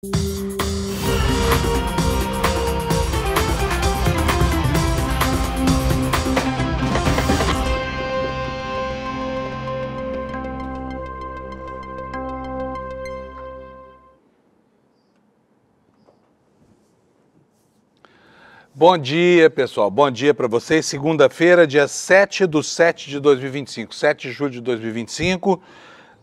Bom dia, pessoal. Bom dia para vocês. Segunda-feira, dia 7/7 de 2025. 7 de julho de 2025.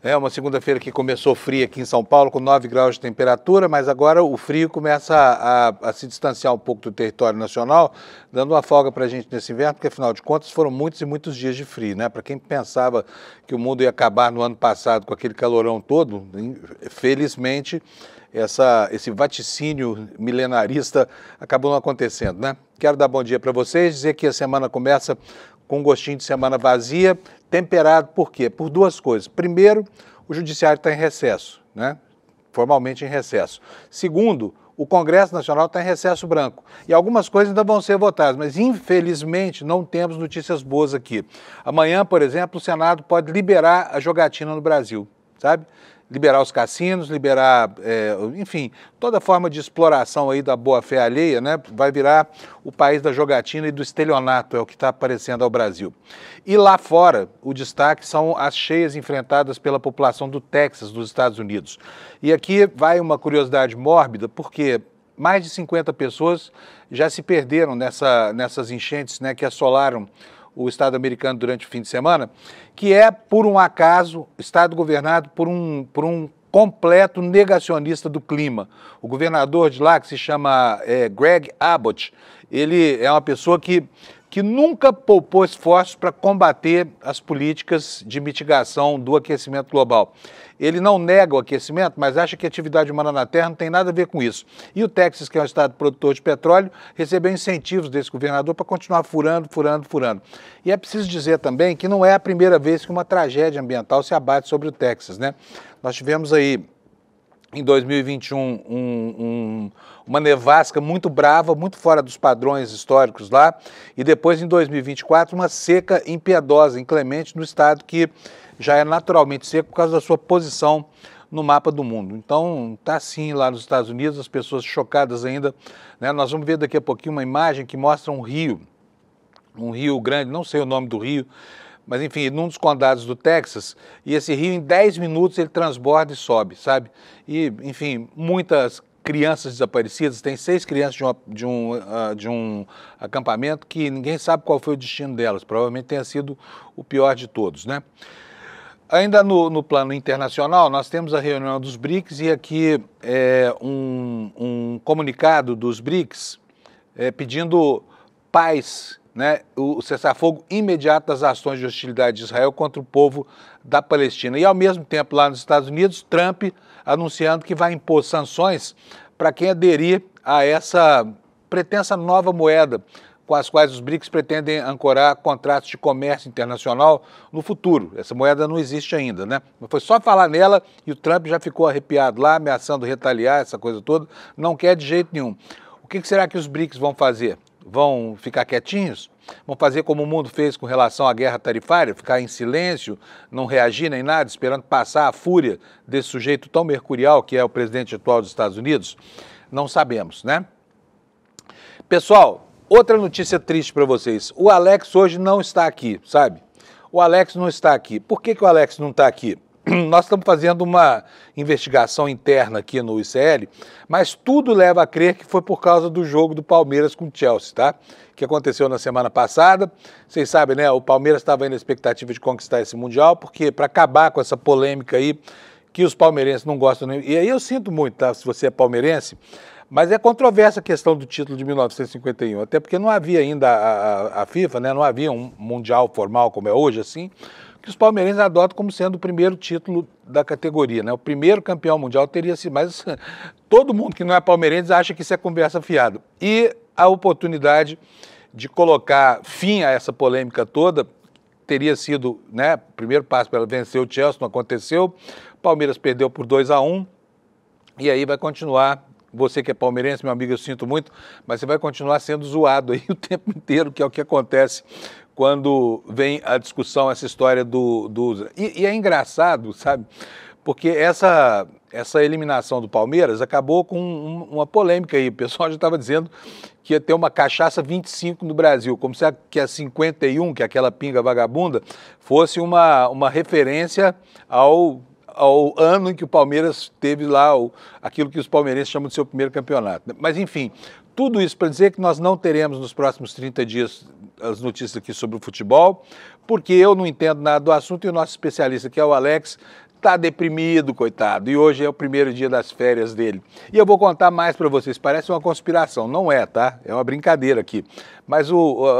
É uma segunda-feira que começou fria aqui em São Paulo, com 9 graus de temperatura, mas agora o frio começa a se distanciar um pouco do território nacional, dando uma folga para a gente nesse inverno, porque afinal de contas foram muitos e muitos dias de frio, né? Para quem pensava que o mundo ia acabar no ano passado com aquele calorão todo, felizmente esse vaticínio milenarista acabou não acontecendo, né? Quero dar bom dia para vocês, dizer que a semana começa com um gostinho de semana vazia, temperado por quê? Por duas coisas. Primeiro, o judiciário está em recesso, né? Formalmente em recesso. Segundo, o Congresso Nacional está em recesso branco. E algumas coisas ainda vão ser votadas, mas infelizmente não temos notícias boas aqui. Amanhã, por exemplo, o Senado pode liberar a jogatina no Brasil, sabe? Liberar os cassinos, liberar, enfim, toda forma de exploração aí da boa-fé alheia, né? Vai virar o país da jogatina e do estelionato, é o que está aparecendo ao Brasil. E lá fora, o destaque são as cheias enfrentadas pela população do Texas, dos Estados Unidos. E aqui vai uma curiosidade mórbida, porque mais de 50 pessoas já se perderam nessas enchentes, né, que assolaram o Estado americano durante o fim de semana, que é, por um acaso, Estado governado por um completo negacionista do clima. O governador de lá, que se chama Greg Abbott, ele é uma pessoa que nunca poupou esforços para combater as políticas de mitigação do aquecimento global. Ele não nega o aquecimento, mas acha que a atividade humana na Terra não tem nada a ver com isso. E o Texas, que é um estado produtor de petróleo, recebeu incentivos desse governador para continuar furando. E é preciso dizer também que não é a primeira vez que uma tragédia ambiental se abate sobre o Texas, né? Nós tivemos aí, em 2021, uma nevasca muito brava, muito fora dos padrões históricos lá, e depois, em 2024, uma seca impiedosa, inclemente, no estado que já é naturalmente seco por causa da sua posição no mapa do mundo. Então, está assim lá nos Estados Unidos, as pessoas chocadas ainda, né? Nós vamos ver daqui a pouquinho uma imagem que mostra um rio grande, não sei o nome do rio, mas enfim, num dos condados do Texas, e esse rio em 10 minutos ele transborda e sobe, sabe? E, enfim, muitas crianças desaparecidas, tem 6 crianças de um acampamento que ninguém sabe qual foi o destino delas, provavelmente tenha sido o pior de todos, né? Ainda no plano internacional, nós temos a reunião dos BRICS e aqui um comunicado dos BRICS pedindo paz, né, o cessar-fogo imediato das ações de hostilidade de Israel contra o povo da Palestina. E, ao mesmo tempo, lá nos Estados Unidos, Trump anunciando que vai impor sanções para quem aderir a essa pretensa nova moeda com as quais os BRICS pretendem ancorar contratos de comércio internacional no futuro. Essa moeda não existe ainda, né? Foi só falar nela e o Trump já ficou arrepiado lá, ameaçando retaliar, essa coisa toda. Não quer de jeito nenhum. O que será que os BRICS vão fazer? Vão ficar quietinhos? Vão fazer como o mundo fez com relação à guerra tarifária, ficar em silêncio, não reagir nem nada, esperando passar a fúria desse sujeito tão mercurial que é o presidente atual dos Estados Unidos? Não sabemos, né? Pessoal, outra notícia triste para vocês. O Alex hoje não está aqui, sabe? O Alex não está aqui. Por que o Alex não está aqui? Nós estamos fazendo uma investigação interna aqui no ICL, mas tudo leva a crer que foi por causa do jogo do Palmeiras com o Chelsea, tá? Que aconteceu na semana passada. Vocês sabem, né? O Palmeiras estava aí na expectativa de conquistar esse Mundial, porque para acabar com essa polêmica aí, que os palmeirenses não gostam nem... E aí eu sinto muito, tá? Se você é palmeirense, mas é controversa a questão do título de 1951, até porque não havia ainda a FIFA, né? Não havia um Mundial formal como é hoje, assim, que os palmeirenses adotam como sendo o primeiro título da categoria, né? O primeiro campeão mundial teria sido, mas todo mundo que não é palmeirense acha que isso é conversa fiada. E a oportunidade de colocar fim a essa polêmica toda teria sido, né, o primeiro passo para ela vencer o Chelsea, não aconteceu, o Palmeiras perdeu por 2-1, e aí vai continuar. Você que é palmeirense, meu amigo, eu sinto muito, mas você vai continuar sendo zoado aí o tempo inteiro, que é o que acontece quando vem a discussão, essa história do... E é engraçado, sabe? porque essa eliminação do Palmeiras acabou com uma polêmica aí. O pessoal já estava dizendo que ia ter uma cachaça 25 no Brasil, como se a 51, que é aquela pinga vagabunda, fosse uma referência ao ano em que o Palmeiras teve lá aquilo que os palmeirenses chamam de seu primeiro campeonato. Mas, enfim, tudo isso para dizer que nós não teremos nos próximos 30 dias as notícias aqui sobre o futebol, porque eu não entendo nada do assunto e o nosso especialista, que é o Alex, está deprimido, coitado, e hoje é o primeiro dia das férias dele. E eu vou contar mais para vocês, parece uma conspiração, não é, tá? É uma brincadeira aqui. Mas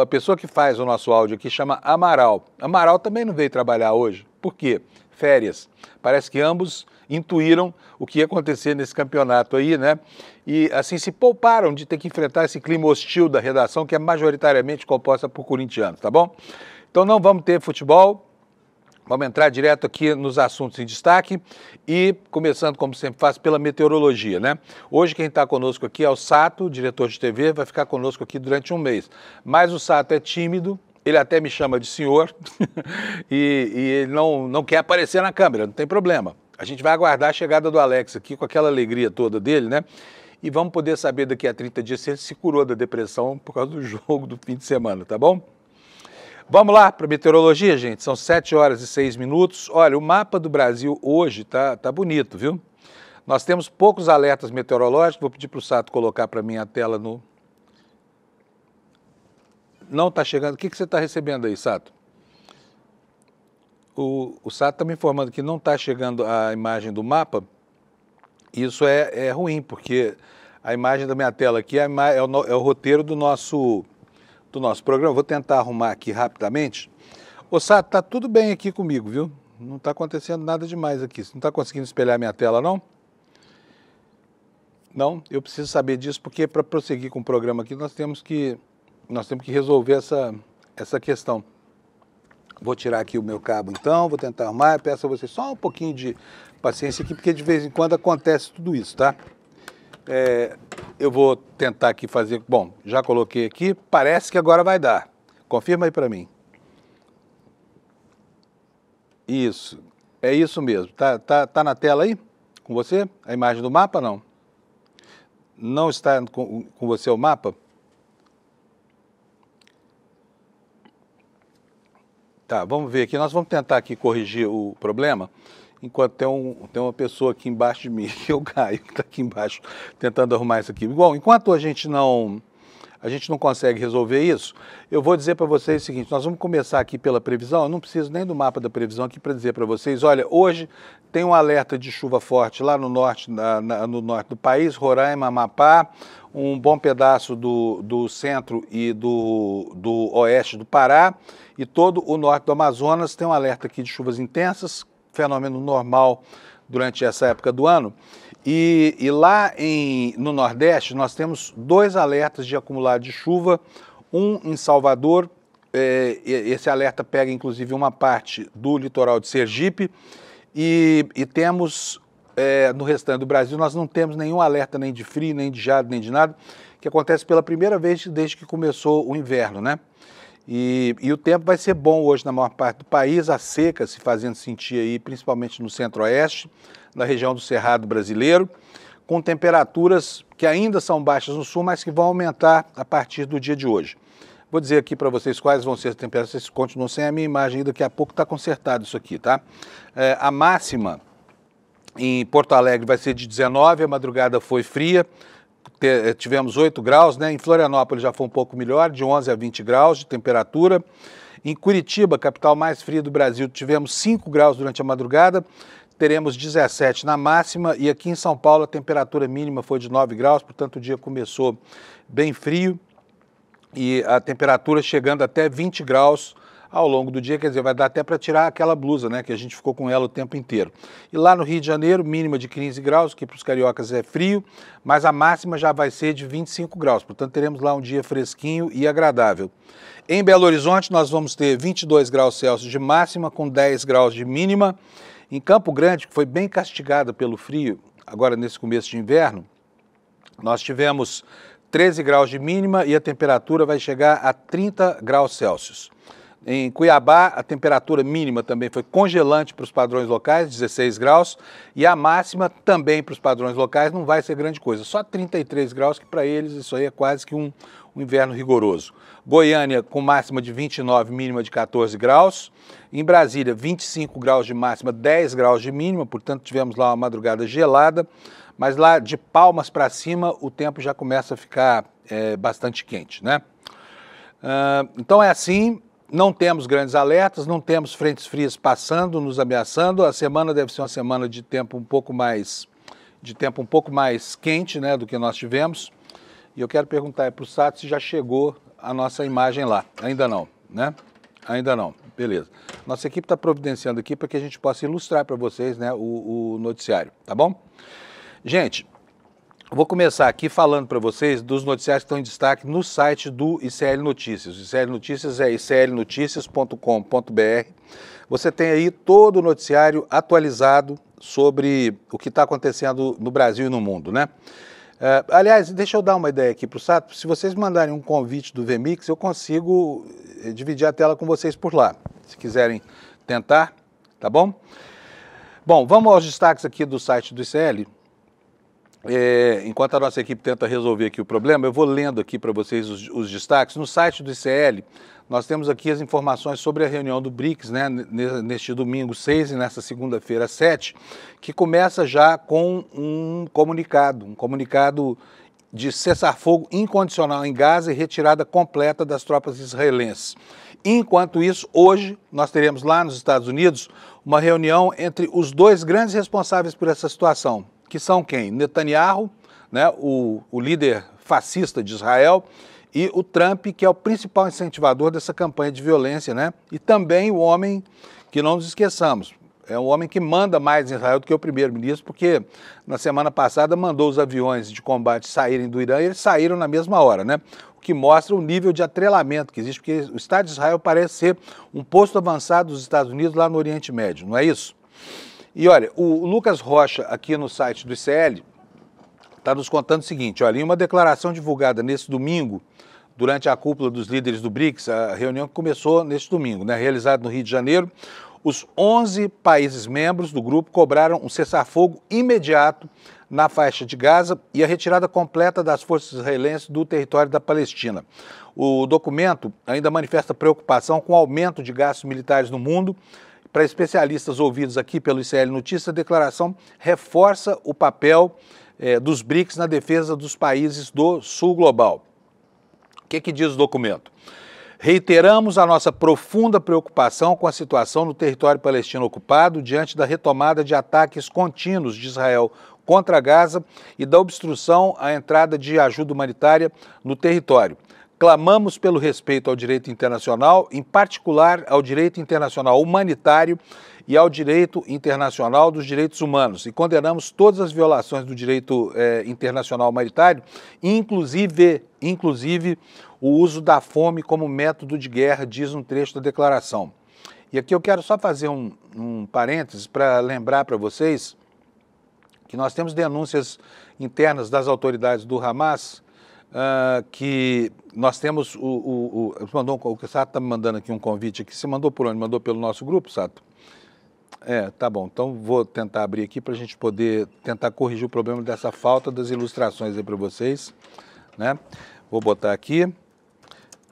a pessoa que faz o nosso áudio aqui chama Amaral. Amaral também não veio trabalhar hoje. Por quê? Férias. Parece que ambos intuíram o que ia acontecer nesse campeonato aí, né? E assim se pouparam de ter que enfrentar esse clima hostil da redação, que é majoritariamente composta por corintianos, tá bom? Então não vamos ter futebol. Vamos entrar direto aqui nos assuntos em destaque e começando, como sempre faço, pela meteorologia, né? Hoje quem está conosco aqui é o Sato, diretor de TV, vai ficar conosco aqui durante um mês. Mas o Sato é tímido, ele até me chama de senhor e ele não quer aparecer na câmera, não tem problema. A gente vai aguardar a chegada do Alex aqui com aquela alegria toda dele, né? E vamos poder saber daqui a 30 dias se ele se curou da depressão por causa do jogo do fim de semana, tá bom? Vamos lá para a meteorologia, gente. São 7 horas e 6 minutos. Olha, o mapa do Brasil hoje tá bonito, viu? Nós temos poucos alertas meteorológicos. Vou pedir para o Sato colocar para mim a tela no... Não está chegando. O que você está recebendo aí, Sato? O Sato está me informando que não está chegando a imagem do mapa. Isso é ruim, porque a imagem da minha tela aqui é o roteiro do nosso programa. Vou tentar arrumar aqui rapidamente. Ô, Sato, tá tudo bem aqui comigo, viu? Não está acontecendo nada demais aqui. Você não está conseguindo espelhar minha tela, não? Não? Eu preciso saber disso, porque para prosseguir com o programa aqui, nós temos que resolver essa questão. Vou tirar aqui o meu cabo, então, vou tentar arrumar. Eu peço a vocês só um pouquinho de paciência aqui, porque de vez em quando acontece tudo isso, tá? Eu vou tentar aqui fazer... Bom, já coloquei aqui, parece que agora vai dar. Confirma aí para mim. Isso, é isso mesmo. Tá na tela aí? Com você? A imagem do mapa, não? Não está com você o mapa? Tá, vamos ver aqui. Nós vamos tentar aqui corrigir o problema. Enquanto tem uma pessoa aqui embaixo de mim, que é o Caio, que está aqui embaixo tentando arrumar isso aqui. Bom, enquanto a gente não consegue resolver isso, eu vou dizer para vocês o seguinte: nós vamos começar aqui pela previsão. Eu não preciso nem do mapa da previsão aqui para dizer para vocês, olha, hoje tem um alerta de chuva forte lá no norte, no norte do país, Roraima, Amapá, um bom pedaço do centro e do oeste do Pará, e todo o norte do Amazonas tem um alerta aqui de chuvas intensas, fenômeno normal durante essa época do ano. E lá no Nordeste nós temos 2 alertas de acumulado de chuva, um em Salvador, esse alerta pega inclusive uma parte do litoral de Sergipe, e temos no restante do Brasil nós não temos nenhum alerta nem de frio, nem de geado, nem de nada, que acontece pela primeira vez desde que começou o inverno, né? E o tempo vai ser bom hoje na maior parte do país, a seca se fazendo sentir aí, principalmente no centro-oeste, na região do Cerrado brasileiro, com temperaturas que ainda são baixas no sul, mas que vão aumentar a partir do dia de hoje. Vou dizer aqui para vocês quais vão ser as temperaturas, vocês continuam sem a minha imagem, daqui a pouco está consertado isso aqui, tá? A máxima em Porto Alegre vai ser de 19, a madrugada foi fria, tivemos 8 graus, né? Em Florianópolis já foi um pouco melhor, de 11 a 20 graus de temperatura. Em Curitiba, capital mais fria do Brasil, tivemos 5 graus durante a madrugada, teremos 17 na máxima, e aqui em São Paulo a temperatura mínima foi de 9 graus, portanto o dia começou bem frio, e a temperatura chegando até 20 graus ao longo do dia, quer dizer, vai dar até para tirar aquela blusa, né, que a gente ficou com ela o tempo inteiro. E lá no Rio de Janeiro, mínima de 15 graus, que para os cariocas é frio, mas a máxima já vai ser de 25 graus, portanto teremos lá um dia fresquinho e agradável. Em Belo Horizonte nós vamos ter 22 graus Celsius de máxima, com 10 graus de mínima. Em Campo Grande, que foi bem castigada pelo frio, agora nesse começo de inverno, nós tivemos 13 graus de mínima e a temperatura vai chegar a 30 graus Celsius. Em Cuiabá, a temperatura mínima também foi congelante para os padrões locais, 16 graus, e a máxima também para os padrões locais não vai ser grande coisa, só 33 graus, que para eles isso aí é quase que um inverno rigoroso. Goiânia com máxima de 29, mínima de 14 graus. Em Brasília, 25 graus de máxima, 10 graus de mínima, portanto tivemos lá uma madrugada gelada, mas lá de Palmas para cima o tempo já começa a ficar bastante quente, né? Então é assim. Não temos grandes alertas, não temos frentes frias passando, nos ameaçando. A semana deve ser uma semana de tempo um pouco mais quente, né, do que nós tivemos. E eu quero perguntar para o Sato se já chegou a nossa imagem lá. Ainda não, né? Ainda não. Beleza. Nossa equipe está providenciando aqui para que a gente possa ilustrar para vocês, né, o noticiário, tá bom? Gente, vou começar aqui falando para vocês dos noticiários que estão em destaque no site do ICL Notícias. O ICL Notícias é iclnoticias.com.br. Você tem aí todo o noticiário atualizado sobre o que está acontecendo no Brasil e no mundo, né? Aliás, deixa eu dar uma ideia aqui para o Sato. Se vocês mandarem um convite do VMix, eu consigo dividir a tela com vocês por lá, se quiserem tentar, tá bom? Bom, vamos aos destaques aqui do site do ICL. Enquanto a nossa equipe tenta resolver aqui o problema, eu vou lendo aqui para vocês os destaques. No site do ICL, nós temos aqui as informações sobre a reunião do BRICS, né, neste domingo 6 e nesta segunda-feira 7, que começa já com um comunicado de cessar-fogo incondicional em Gaza e retirada completa das tropas israelenses. Enquanto isso, hoje, nós teremos lá nos Estados Unidos uma reunião entre os dois grandes responsáveis por essa situação, que são quem? Netanyahu, né, o líder fascista de Israel, e o Trump, que é o principal incentivador dessa campanha de violência, né? E também o homem, que não nos esqueçamos, é um homem que manda mais em Israel do que o primeiro-ministro, porque na semana passada mandou os aviões de combate saírem do Irã e eles saíram na mesma hora, né? O que mostra o nível de atrelamento que existe, porque o Estado de Israel parece ser um posto avançado dos Estados Unidos lá no Oriente Médio, não é isso? E olha, o Lucas Rocha, aqui no site do ICL, está nos contando o seguinte, olha, em uma declaração divulgada nesse domingo, durante a cúpula dos líderes do BRICS, a reunião que começou neste domingo, né, realizada no Rio de Janeiro, os 11 países membros do grupo cobraram um cessar-fogo imediato na faixa de Gaza e a retirada completa das forças israelenses do território da Palestina. O documento ainda manifesta preocupação com o aumento de gastos militares no mundo. Para especialistas ouvidos aqui pelo ICL Notícias, a declaração reforça o papel dos BRICS na defesa dos países do sul global. O que diz o documento? Reiteramos a nossa profunda preocupação com a situação no território palestino ocupado diante da retomada de ataques contínuos de Israel contra Gaza e da obstrução à entrada de ajuda humanitária no território. Clamamos pelo respeito ao direito internacional, em particular ao direito internacional humanitário e ao direito internacional dos direitos humanos, e condenamos todas as violações do direito internacional humanitário, inclusive o uso da fome como método de guerra, diz um trecho da declaração. E aqui eu quero só fazer um parênteses para lembrar para vocês que nós temos denúncias internas das autoridades do Hamas, que nós temos o Sato está me mandando aqui um convite aqui. Você mandou por onde? Mandou pelo nosso grupo, Sato? Tá bom. Então vou tentar abrir aqui para a gente poder tentar corrigir o problema dessa falta das ilustrações aí para vocês, né? Vou botar aqui,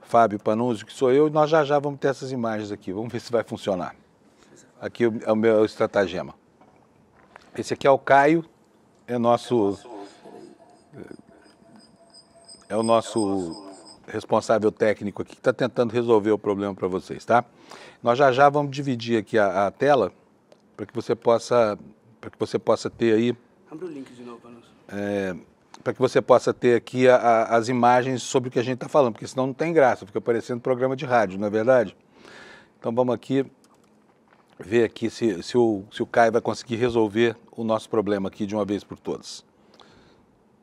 Fábio Panunzio, que sou eu, e nós já vamos ter essas imagens aqui. Vamos ver se vai funcionar. Aqui é o meu estratagema. Esse aqui é o Caio, é o nosso responsável técnico aqui, que está tentando resolver o problema para vocês, tá? Nós já vamos dividir aqui a tela para que você possa ter aí. Abre o link de novo para nós. Para que você possa ter aqui as imagens sobre o que a gente está falando, porque senão não tem graça, fica parecendo programa de rádio, não é verdade? Então vamos aqui ver aqui se o Caio vai conseguir resolver o nosso problema aqui de uma vez por todas.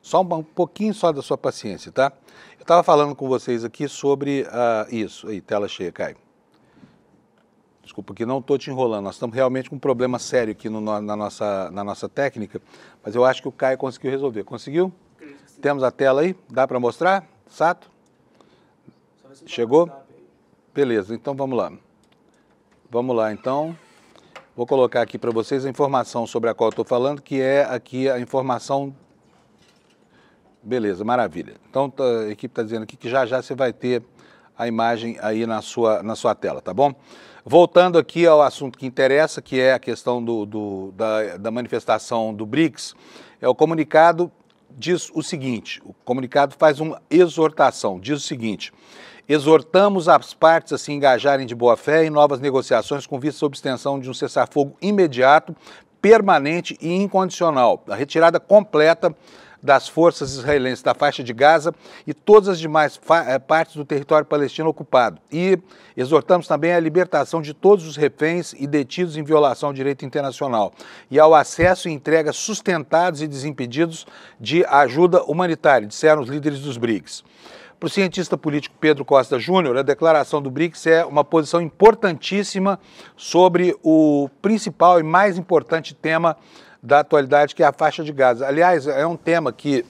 Só um pouquinho só da sua paciência, tá? Eu estava falando com vocês aqui sobre isso. Aí, tela cheia, Caio. Desculpa que não estou te enrolando, nós estamos realmente com um problema sério aqui na nossa técnica, mas eu acho que o Caio conseguiu resolver. Conseguiu? Temos a tela aí? Dá para mostrar? Sato? Chegou? Beleza, então vamos lá. Vamos lá, então. Vou colocar aqui para vocês a informação sobre a qual eu estou falando, que é aqui a informação. Beleza, maravilha. Então a equipe está dizendo aqui que já já você vai ter a imagem aí na sua tela, tá bom? Voltando aqui ao assunto que interessa, que é a questão da manifestação do BRICS, o comunicado diz o seguinte, o comunicado faz uma exortação, diz o seguinte: exortamos as partes a se engajarem de boa fé em novas negociações com vista à obtenção de um cessar-fogo imediato, permanente e incondicional, a retirada completa das forças israelenses da faixa de Gaza e todas as demais partes do território palestino ocupado. E exortamos também a libertação de todos os reféns e detidos em violação ao direito internacional e ao acesso e entrega sustentados e desimpedidos de ajuda humanitária, disseram os líderes dos BRICS. Para o cientista político Pedro Costa Júnior, a declaração do BRICS é uma posição importantíssima sobre o principal e mais importante tema da atualidade, que é a faixa de Gaza. Aliás, é um tema que,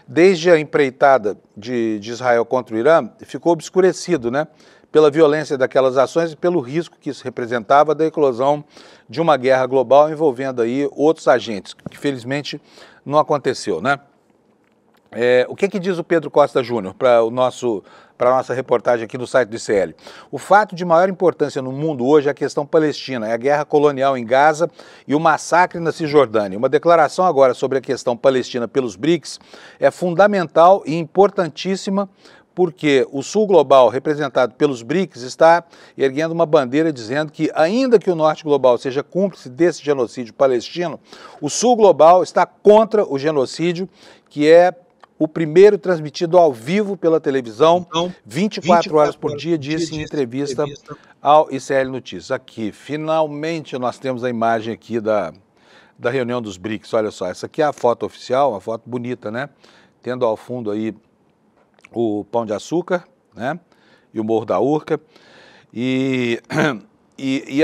desde a empreitada de Israel contra o Irã, ficou obscurecido, né, pela violência daquelas ações e pelo risco que isso representava da eclosão de uma guerra global envolvendo aí outros agentes, que felizmente não aconteceu, né? O que diz o Pedro Costa Júnior para a nossa reportagem aqui do site do ICL? O fato de maior importância no mundo hoje é a questão palestina, é a guerra colonial em Gaza e o massacre na Cisjordânia. Uma declaração agora sobre a questão palestina pelos BRICS é fundamental e importantíssima, porque o Sul Global, representado pelos BRICS, está erguendo uma bandeira dizendo que, ainda que o Norte Global seja cúmplice desse genocídio palestino, o Sul Global está contra o genocídio, que é o primeiro transmitido ao vivo pela televisão, 24 horas por dia, disse em entrevista ao ICL Notícias. Aqui, finalmente nós temos a imagem aqui da reunião dos BRICS, olha só, essa aqui é a foto oficial, uma foto bonita, né? Tendo ao fundo aí o Pão de Açúcar, né? E o Morro da Urca. E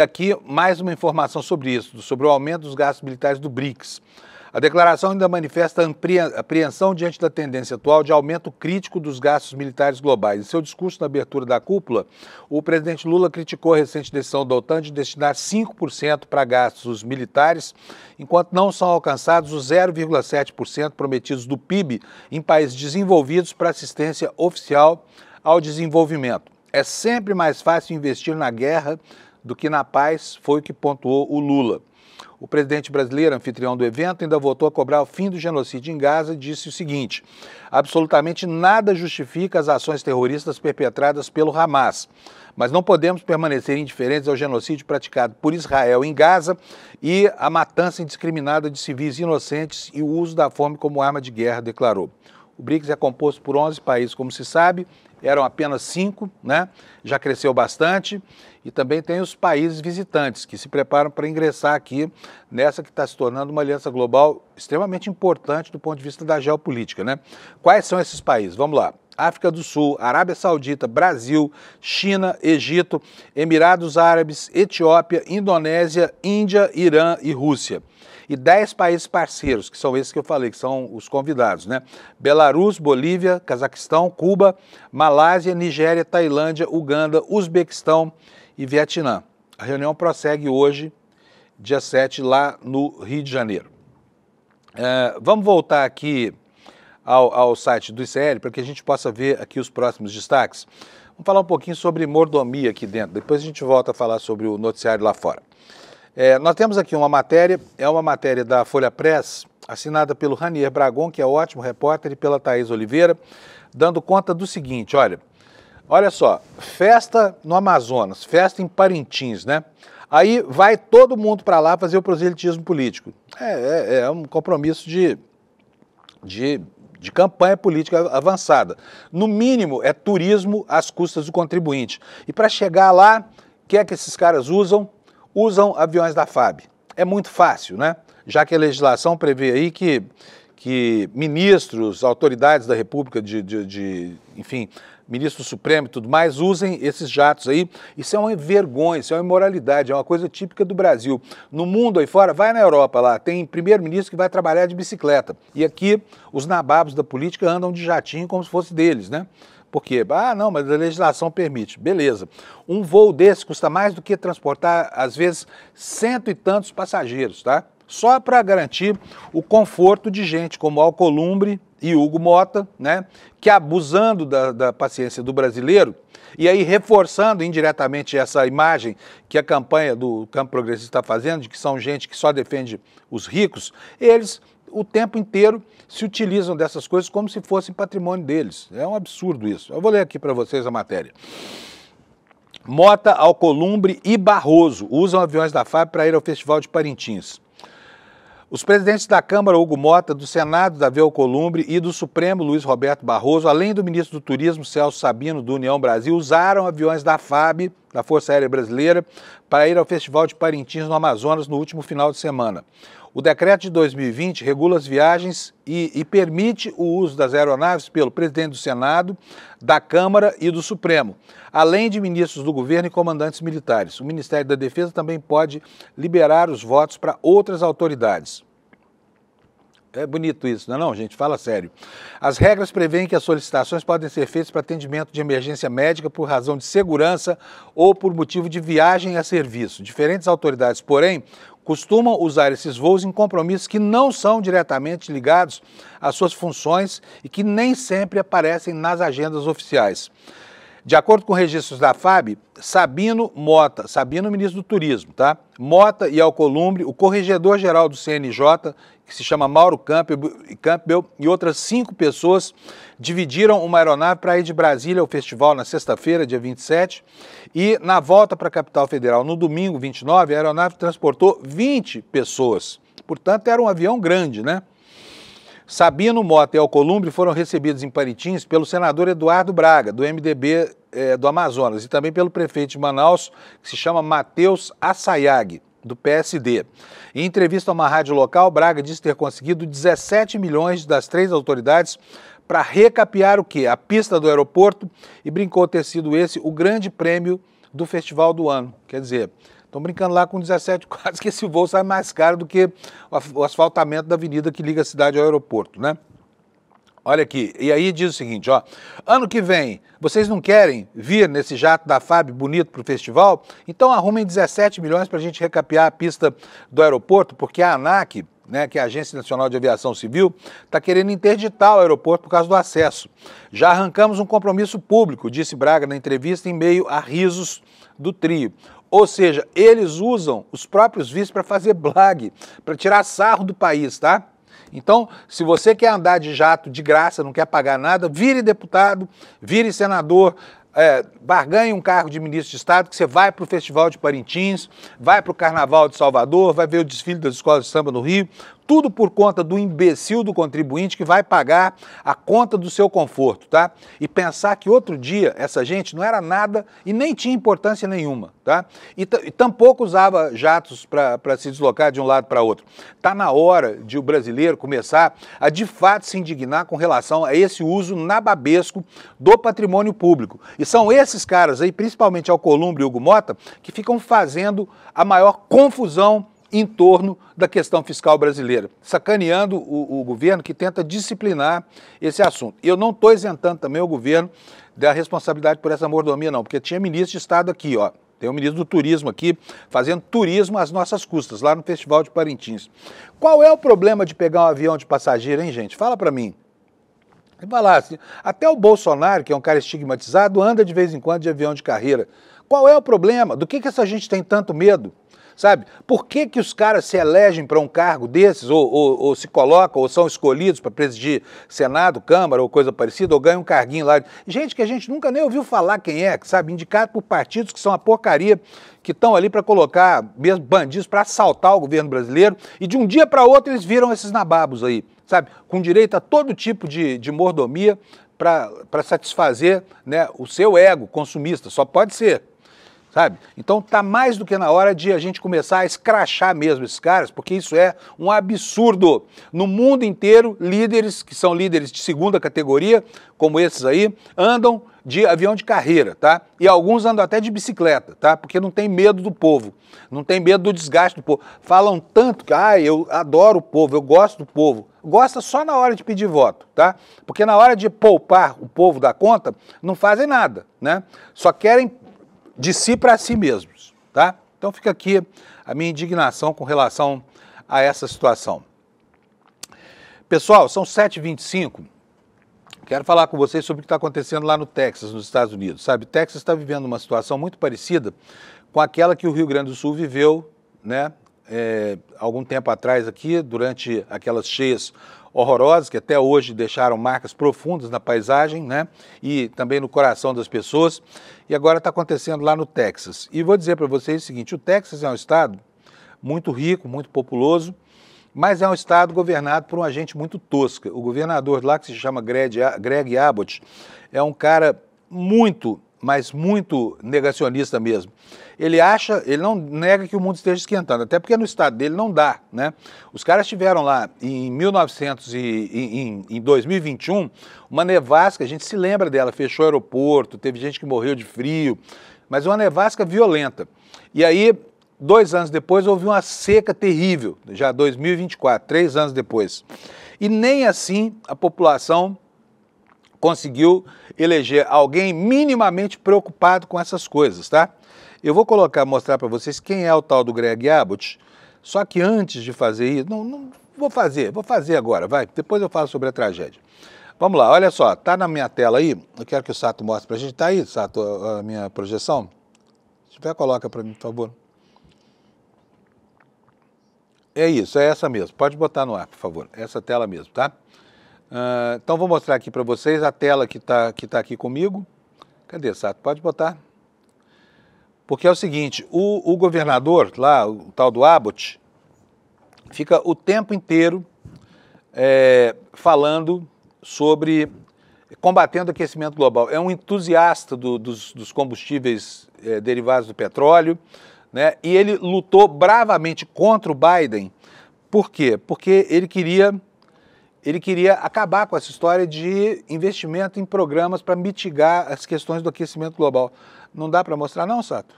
aqui mais uma informação sobre isso, sobre o aumento dos gastos militares do BRICS. A declaração ainda manifesta apreensão diante da tendência atual de aumento crítico dos gastos militares globais. Em seu discurso na abertura da cúpula, o presidente Lula criticou a recente decisão da OTAN de destinar 5% para gastos militares, enquanto não são alcançados os 0,7% prometidos do PIB em países desenvolvidos para assistência oficial ao desenvolvimento. É sempre mais fácil investir na guerra do que na paz, foi o que pontuou o Lula. O presidente brasileiro, anfitrião do evento, ainda votou a cobrar o fim do genocídio em Gaza e disse o seguinte: absolutamente nada justifica as ações terroristas perpetradas pelo Hamas, mas não podemos permanecer indiferentes ao genocídio praticado por Israel em Gaza e a matança indiscriminada de civis inocentes e o uso da fome como arma de guerra, declarou. O BRICS é composto por 11 países, como se sabe, eram apenas 5, né? Já cresceu bastante, e também tem os países visitantes que se preparam para ingressar aqui nessa que está se tornando uma aliança global extremamente importante do ponto de vista da geopolítica, né? Quais são esses países? Vamos lá. África do Sul, Arábia Saudita, Brasil, China, Egito, Emirados Árabes, Etiópia, Indonésia, Índia, Irã e Rússia. E 10 países parceiros, que são esses que eu falei, que são os convidados, né? Belarus, Bolívia, Cazaquistão, Cuba, Malásia, Nigéria, Tailândia, Uganda, Uzbequistão e Vietnã. A reunião prossegue hoje, dia 7, lá no Rio de Janeiro. Vamos voltar aqui ao site do ICL para que a gente possa ver aqui os próximos destaques. Vamos falar um pouquinho sobre mordomia aqui dentro, depois a gente volta a falar sobre o noticiário lá fora. Nós temos aqui uma matéria, é uma matéria da Folha Press, assinada pelo Ranier Bragon, que é ótimo repórter, e pela Thaís Oliveira, dando conta do seguinte: olha só, festa no Amazonas, festa em Parintins, né? Aí vai todo mundo para lá fazer o proselitismo político. É um compromisso de campanha política avançada. No mínimo, é turismo às custas do contribuinte. E para chegar lá, o que é que esses caras usam? Usam aviões da FAB. É muito fácil, né? Já que a legislação prevê aí que ministros, autoridades da República, enfim, ministro Supremo e tudo mais, usem esses jatos aí. Isso é uma vergonha, isso é uma imoralidade, é uma coisa típica do Brasil. No mundo aí fora, vai na Europa lá, tem primeiro-ministro que vai trabalhar de bicicleta. E aqui, os nababos da política andam de jatinho como se fosse deles, né? Por quê? Ah, não, mas a legislação permite. Beleza. Um voo desse custa mais do que transportar, às vezes, 100 e tantos passageiros, tá? Só para garantir o conforto de gente como Alcolumbre e Hugo Motta, né? Que abusando da paciência do brasileiro, e aí reforçando indiretamente essa imagem que a campanha do Campo Progressista está fazendo, de que são gente que só defende os ricos, eles o tempo inteiro se utilizam dessas coisas como se fossem patrimônio deles. É um absurdo isso. Eu vou ler aqui para vocês a matéria. Motta, Alcolumbre e Barroso usam aviões da FAB para ir ao Festival de Parintins. Os presidentes da Câmara, Hugo Motta, do Senado, Davi Alcolumbre, e do Supremo, Luiz Roberto Barroso, além do ministro do Turismo, Celso Sabino, do União Brasil, usaram aviões da FAB, da Força Aérea Brasileira, para ir ao Festival de Parintins, no Amazonas, no último final de semana. O decreto de 2020 regula as viagens e permite o uso das aeronaves pelo presidente do Senado, da Câmara e do Supremo, além de ministros do governo e comandantes militares. O Ministério da Defesa também pode liberar os votos para outras autoridades. É bonito isso, não é não, gente? Fala sério. As regras prevêem que as solicitações podem ser feitas para atendimento de emergência médica por razão de segurança ou por motivo de viagem a serviço. Diferentes autoridades, porém, costumam usar esses voos em compromissos que não são diretamente ligados às suas funções e que nem sempre aparecem nas agendas oficiais. De acordo com registros da FAB, Sabino Motta, Sabino ministro do Turismo, tá? Motta e Alcolumbre, o corregedor-geral do CNJ, que se chama Mauro Campbell, e outras 5 pessoas dividiram uma aeronave para ir de Brasília ao festival na sexta-feira, dia 27, e na volta para a capital federal, no domingo 29, a aeronave transportou 20 pessoas. Portanto, era um avião grande, né? Sabino, Motta e Alcolumbre foram recebidos em Parintins pelo senador Eduardo Braga, do MDB do Amazonas, e também pelo prefeito de Manaus, que se chama Matheus Assayag, do PSD. Em entrevista a uma rádio local, Braga disse ter conseguido 17 milhões das 3 autoridades para recapear o quê? A pista do aeroporto, e brincou ter sido esse o grande prêmio do festival do ano. Quer dizer, estão brincando lá com 17, quase que esse voo sai mais caro do que o asfaltamento da avenida que liga a cidade ao aeroporto, né? Olha aqui, e aí diz o seguinte, ó, ano que vem, vocês não querem vir nesse jato da FAB bonito para o festival? Então arrumem 17 milhões para a gente recapear a pista do aeroporto, porque a ANAC, né, que é a Agência Nacional de Aviação Civil, está querendo interditar o aeroporto por causa do acesso. Já arrancamos um compromisso público, disse Braga na entrevista, em meio a risos do trio. Ou seja, eles usam os próprios vices para fazer blague, para tirar sarro do país, tá? Então, se você quer andar de jato de graça, não quer pagar nada, vire deputado, vire senador, barganhe um cargo de ministro de Estado, que você vai para o Festival de Parintins, vai para o Carnaval de Salvador, vai ver o desfile das escolas de samba no Rio, tudo por conta do imbecil do contribuinte que vai pagar a conta do seu conforto, tá? E pensar que outro dia essa gente não era nada e nem tinha importância nenhuma, tá? E tampouco usava jatos para se deslocar de um lado para outro. Tá na hora de o brasileiro começar a de fato se indignar com relação a esse uso nababesco do patrimônio público. E são esses caras aí, principalmente Alcolumbre e Hugo Motta, que ficam fazendo a maior confusão em torno da questão fiscal brasileira, sacaneando o governo que tenta disciplinar esse assunto. E eu não estou isentando também o governo da responsabilidade por essa mordomia, não, porque tinha ministro de Estado aqui, ó, tem o ministro do Turismo aqui, fazendo turismo às nossas custas, lá no Festival de Parintins. Qual é o problema de pegar um avião de passageiro, hein, gente? Fala para mim. Vai lá, até o Bolsonaro, que é um cara estigmatizado, anda de vez em quando de avião de carreira. Qual é o problema? Do que essa gente tem tanto medo? Sabe? Por que os caras se elegem para um cargo desses, ou se colocam, ou são escolhidos para presidir Senado, Câmara, ou coisa parecida, ou ganham um carguinho lá? Gente que a gente nunca nem ouviu falar quem é, sabe? Indicado por partidos que são a porcaria, que estão ali para colocar mesmo bandidos para assaltar o governo brasileiro, e de um dia para outro eles viram esses nababos aí, sabe? Com direito a todo tipo de mordomia para satisfazer, né, o seu ego consumista, só pode ser. sabe? Então tá mais do que na hora de a gente começar a escrachar mesmo esses caras, porque isso é um absurdo. No mundo inteiro, líderes, que são líderes de segunda categoria, como esses aí, andam de avião de carreira, tá? E alguns andam até de bicicleta, tá? Porque não tem medo do povo, não tem medo do desgaste do povo. Falam tanto que, eu adoro o povo, eu gosto do povo. Gosta só na hora de pedir voto, tá? Porque na hora de poupar o povo da conta, não fazem nada, né? Só querem de si para si mesmos, tá? Então fica aqui a minha indignação com relação a essa situação. Pessoal, são 7h25, quero falar com vocês sobre o que está acontecendo lá no Texas, nos Estados Unidos, sabe? O Texas está vivendo uma situação muito parecida com aquela que o Rio Grande do Sul viveu, né? Algum tempo atrás aqui, durante aquelas cheias horrorosas que até hoje deixaram marcas profundas na paisagem, né, e também no coração das pessoas, e agora está acontecendo lá no Texas. E vou dizer para vocês o seguinte, o Texas é um estado muito rico, muito populoso, mas é um estado governado por uma gente muito tosca. O governador lá, que se chama Greg Abbott, é um cara muito, mas muito negacionista mesmo. Ele não nega que o mundo esteja esquentando, até porque no estado dele não dá, né? Os caras tiveram lá em 2021 uma nevasca, a gente se lembra dela, fechou o aeroporto, teve gente que morreu de frio, mas uma nevasca violenta. E aí, 2 anos depois, houve uma seca terrível, já 2024, 3 anos depois. E nem assim a população conseguiu eleger alguém minimamente preocupado com essas coisas, tá? Eu vou mostrar para vocês quem é o tal do Greg Abbott, só que antes de fazer isso, não vou fazer agora, vai, depois eu falo sobre a tragédia. Vamos lá, olha só, tá na minha tela aí, eu quero que o Sato mostre pra gente, tá aí, Sato, a minha projeção? Se tiver, coloca para mim, por favor. É isso, é essa mesmo, pode botar no ar, por favor, essa tela mesmo, tá? Então vou mostrar aqui para vocês a tela que tá aqui comigo. Cadê, Sato? Pode botar. Porque é o seguinte, o governador lá, o tal do Abbott, fica o tempo inteiro falando sobre combatendo o aquecimento global. É um entusiasta dos combustíveis derivados do petróleo, né? E ele lutou bravamente contra o Biden. Por quê? Porque ele queria acabar com essa história de investimento em programas para mitigar as questões do aquecimento global. Não dá para mostrar não, Sato?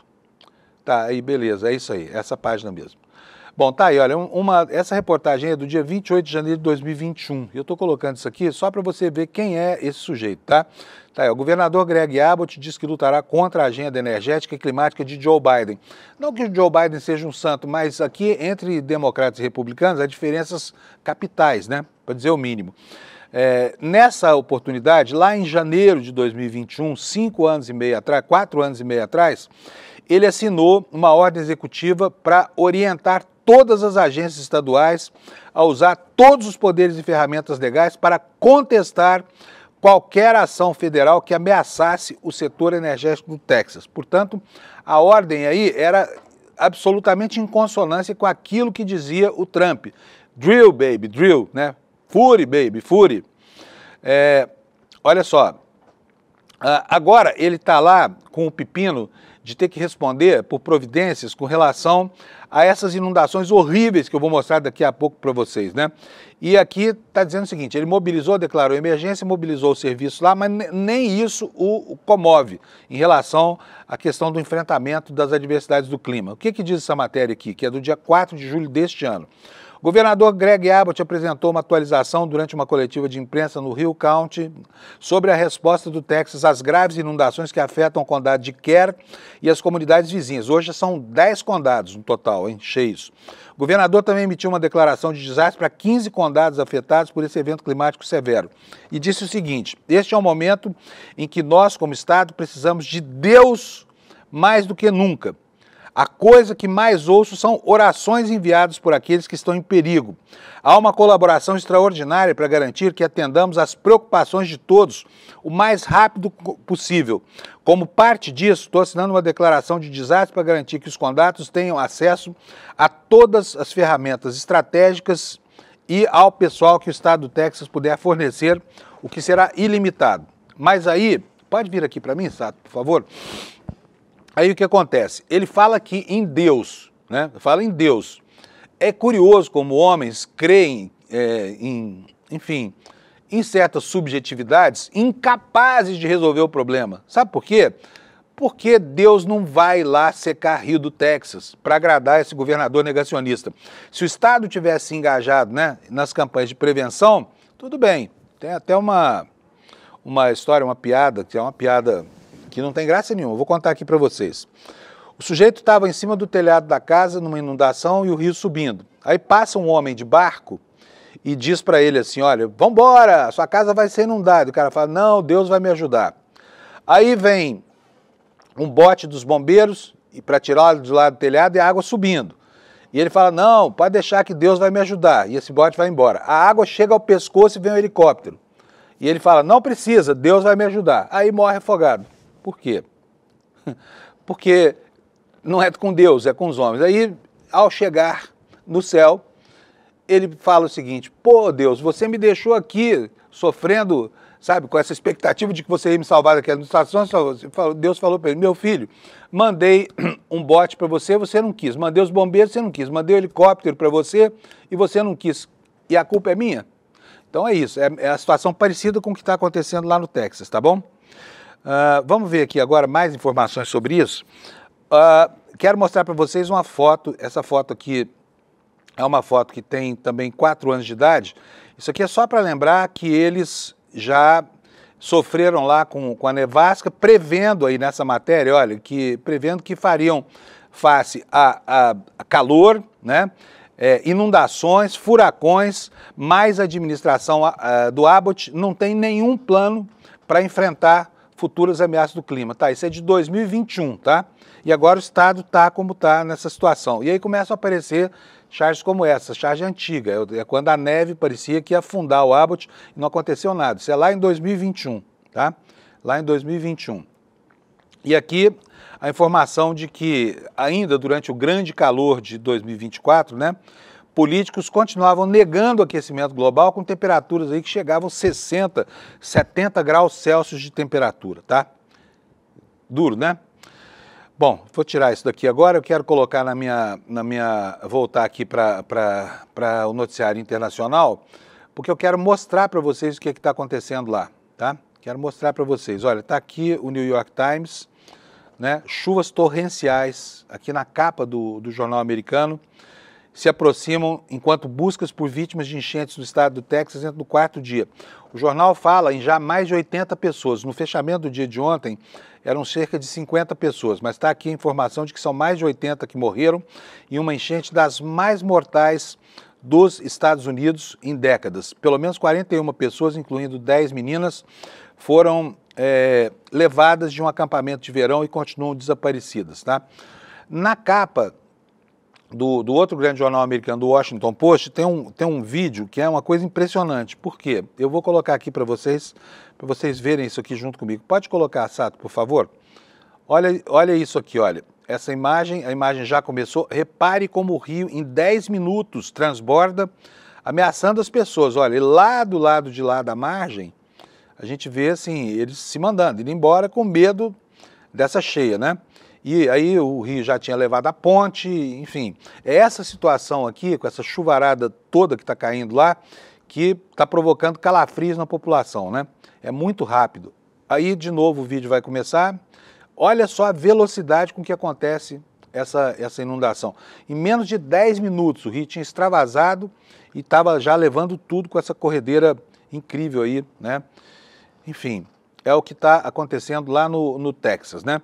Tá, aí beleza, é isso aí, essa página mesmo. Bom, tá aí, olha, essa reportagem é do dia 28 de janeiro de 2021. Eu estou colocando isso aqui só para você ver quem é esse sujeito, tá? Tá aí, o governador Greg Abbott diz que lutará contra a agenda energética e climática de Joe Biden. Não que o Joe Biden seja um santo, mas aqui entre democratas e republicanos há diferenças capitais, né? Para dizer o mínimo. Nessa oportunidade, lá em janeiro de 2021, 4 anos e meio atrás, ele assinou uma ordem executiva para orientar todas as agências estaduais a usar todos os poderes e ferramentas legais para contestar qualquer ação federal que ameaçasse o setor energético do Texas. Portanto, a ordem aí era absolutamente em consonância com aquilo que dizia o Trump. Drill, baby, drill, né? Fury, baby, fury. Olha só, agora ele está lá com o pepino de ter que responder por providências com relação a essas inundações horríveis que eu vou mostrar daqui a pouco para vocês, né? E aqui está dizendo o seguinte, ele declarou emergência, mobilizou o serviço lá, mas nem isso o comove em relação à questão do enfrentamento das adversidades do clima. O que diz essa matéria aqui, que é do dia 4 de julho deste ano? O governador Greg Abbott apresentou uma atualização durante uma coletiva de imprensa no Hill County sobre a resposta do Texas às graves inundações que afetam o condado de Kerr e as comunidades vizinhas. Hoje são 10 condados no total, cheios. O governador também emitiu uma declaração de desastre para 15 condados afetados por esse evento climático severo. E disse o seguinte, este é um momento em que nós, como Estado, precisamos de Deus mais do que nunca. A coisa que mais ouço são orações enviadas por aqueles que estão em perigo. Há uma colaboração extraordinária para garantir que atendamos às preocupações de todos o mais rápido possível. Como parte disso, estou assinando uma declaração de desastre para garantir que os condados tenham acesso a todas as ferramentas estratégicas e ao pessoal que o Estado do Texas puder fornecer, o que será ilimitado. Mas aí, pode vir aqui para mim, Sato, por favor? Aí o que acontece? Ele fala aqui em Deus, né? Fala em Deus. É curioso como homens creem enfim, em certas subjetividades incapazes de resolver o problema. Sabe por quê? Porque Deus não vai lá secar Rio do Texas para agradar esse governador negacionista. Se o Estado tivesse engajado, né, nas campanhas de prevenção, tudo bem. Tem até uma história, uma piada, que é uma piada que não tem graça nenhuma. Eu vou contar aqui para vocês. O sujeito estava em cima do telhado da casa numa inundação e o rio subindo. Aí passa um homem de barco e diz para ele assim, olha, vambora, sua casa vai ser inundada. O cara fala, não, Deus vai me ajudar. Aí vem um bote dos bombeiros para tirá-lo de lá do telhado e a água subindo. E ele fala, não, pode deixar que Deus vai me ajudar. E esse bote vai embora. A água chega ao pescoço e vem um helicóptero. E ele fala, não precisa, Deus vai me ajudar. Aí morre afogado. Por quê? Porque não é com Deus, é com os homens. Aí, ao chegar no céu, ele fala o seguinte, pô, Deus, você me deixou aqui sofrendo, sabe, com essa expectativa de que você ia me salvar daquela situação. Deus falou para ele, meu filho, mandei um bote para você, você não quis. Mandei os bombeiros, você não quis. Mandei o helicóptero para você e você não quis. E a culpa é minha? Então é isso, é a situação parecida com o que está acontecendo lá no Texas, tá bom? Vamos ver aqui agora mais informações sobre isso. Quero mostrar para vocês uma foto, essa foto aqui é uma foto que tem também 4 anos de idade. Isso aqui é só para lembrar que eles já sofreram lá com a nevasca, prevendo aí nessa matéria, olha, prevendo que fariam face a calor, né? Inundações, furacões, mas a administração do Abbott não tem nenhum plano para enfrentar futuras ameaças do clima. Tá, isso é de 2021, tá? E agora o Estado está como está nessa situação. E aí começam a aparecer charges como essa, charge antiga, é quando a neve parecia que ia afundar o Abbott e não aconteceu nada. Isso é lá em 2021, tá? Lá em 2021. E aqui a informação de que ainda durante o grande calor de 2024, né, políticos continuavam negando o aquecimento global com temperaturas aí que chegavam a 60, 70 graus Celsius de temperatura, tá? Duro, né? Bom, vou tirar isso daqui agora, eu quero colocar voltar aqui para o noticiário internacional, porque eu quero mostrar para vocês o que está acontecendo lá, tá? Quero mostrar para vocês, olha, está aqui o New York Times, né? Chuvas torrenciais, aqui na capa do jornal americano, se aproximam enquanto buscas por vítimas de enchentes no estado do Texas entram no 4º dia. O jornal fala em já mais de 80 pessoas. No fechamento do dia de ontem, eram cerca de 50 pessoas, mas está aqui a informação de que são mais de 80 que morreram em uma enchente das mais mortais dos Estados Unidos em décadas. Pelo menos 41 pessoas, incluindo 10 meninas, foram levadas de um acampamento de verão e continuam desaparecidas, tá? Na capa do outro grande jornal americano, do Washington Post, tem um vídeo que é uma coisa impressionante. Por quê? Eu vou colocar aqui para vocês verem isso aqui junto comigo. Pode colocar, Sato, por favor? Olha isso aqui, olha. Essa imagem, a imagem já começou. Repare como o rio, em 10 minutos, transborda, ameaçando as pessoas. Olha, e lá do lado de lá da margem, a gente vê, assim, eles se mandando, indo embora com medo dessa cheia, né? E aí o rio já tinha levado a ponte, enfim. É essa situação aqui, com essa chuvarada toda que está caindo lá, que está provocando calafrios na população, né? É muito rápido. Aí, de novo, o vídeo vai começar. Olha só a velocidade com que acontece essa inundação. Em menos de 10 minutos, o rio tinha extravasado e estava já levando tudo com essa corredeira incrível aí, né? Enfim, é o que está acontecendo lá no Texas, né?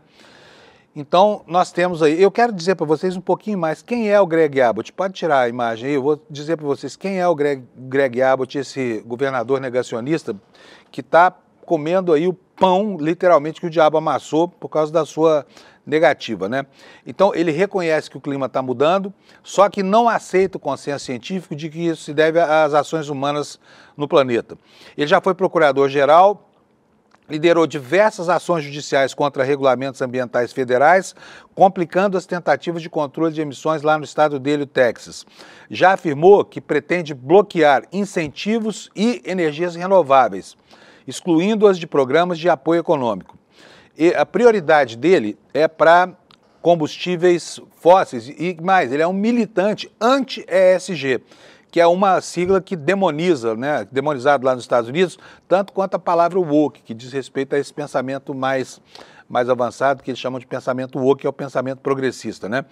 Então, nós temos aí, eu quero dizer para vocês um pouquinho mais, quem é o Greg Abbott? Pode tirar a imagem aí, eu vou dizer para vocês quem é o Greg Abbott, esse governador negacionista que está comendo aí o pão, literalmente, que o diabo amassou por causa da sua negativa, né? Então, ele reconhece que o clima está mudando, só que não aceita o consenso científico de que isso se deve às ações humanas no planeta. Ele já foi procurador-geral, liderou diversas ações judiciais contra regulamentos ambientais federais, complicando as tentativas de controle de emissões lá no estado dele, o Texas. Já afirmou que pretende bloquear incentivos e energias renováveis, excluindo-as de programas de apoio econômico. E a prioridade dele é para combustíveis fósseis e mais, ele é um militante anti-ESG, que é uma sigla que demoniza, né, demonizado lá nos Estados Unidos, tanto quanto a palavra woke, que diz respeito a esse pensamento mais avançado, que eles chamam de pensamento woke, que é o pensamento progressista, né?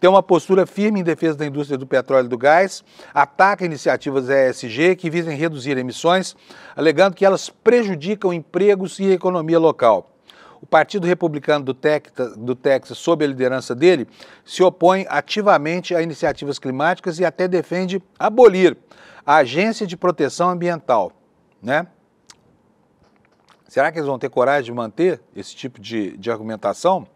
Tem uma postura firme em defesa da indústria do petróleo e do gás, ataca iniciativas ESG que visem reduzir emissões, alegando que elas prejudicam empregos e a economia local. O Partido Republicano do Texas, sob a liderança dele, se opõe ativamente a iniciativas climáticas e até defende abolir a Agência de Proteção Ambiental, né? Será que eles vão ter coragem de manter esse tipo de argumentação?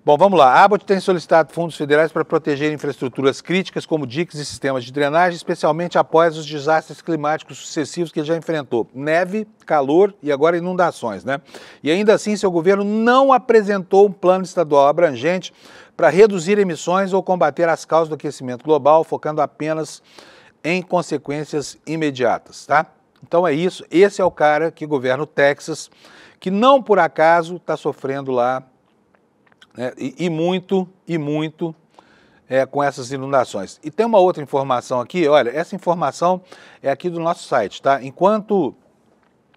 Bom, vamos lá. A Abbott tem solicitado fundos federais para proteger infraestruturas críticas como diques e sistemas de drenagem, especialmente após os desastres climáticos sucessivos que ele já enfrentou. Neve, calor e agora inundações, né? E ainda assim, seu governo não apresentou um plano estadual abrangente para reduzir emissões ou combater as causas do aquecimento global, focando apenas em consequências imediatas, tá? Então é isso, esse é o cara que governa o Texas, que não por acaso está sofrendo lá, né, e muito com essas inundações. E tem uma outra informação aqui, olha, essa informação é aqui do nosso site, tá? Enquanto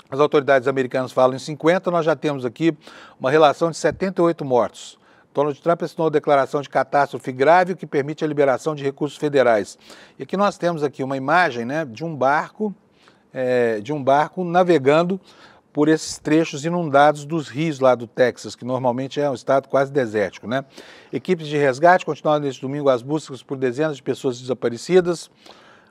as autoridades americanas falam em 50, nós já temos aqui uma relação de 78 mortos. Donald Trump assinou a declaração de catástrofe grave, o que permite a liberação de recursos federais. E aqui nós temos aqui uma imagem, né, de um barco navegando por esses trechos inundados dos rios lá do Texas, que normalmente é um estado quase desértico, né? Equipes de resgate continuaram neste domingo as buscas por dezenas de pessoas desaparecidas.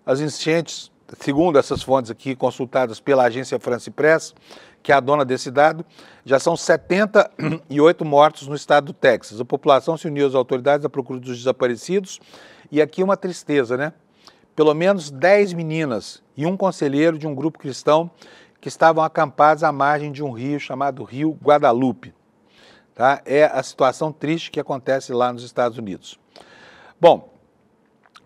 As enchentes, segundo essas fontes aqui consultadas pela agência France Press, que é a dona desse dado, já são 78 mortos no estado do Texas. A população se uniu às autoridades à procura dos desaparecidos e aqui uma tristeza, né? Pelo menos 10 meninas e um conselheiro de um grupo cristão que estavam acampados à margem de um rio chamado Rio Guadalupe. Tá? É a situação triste que acontece lá nos Estados Unidos. Bom,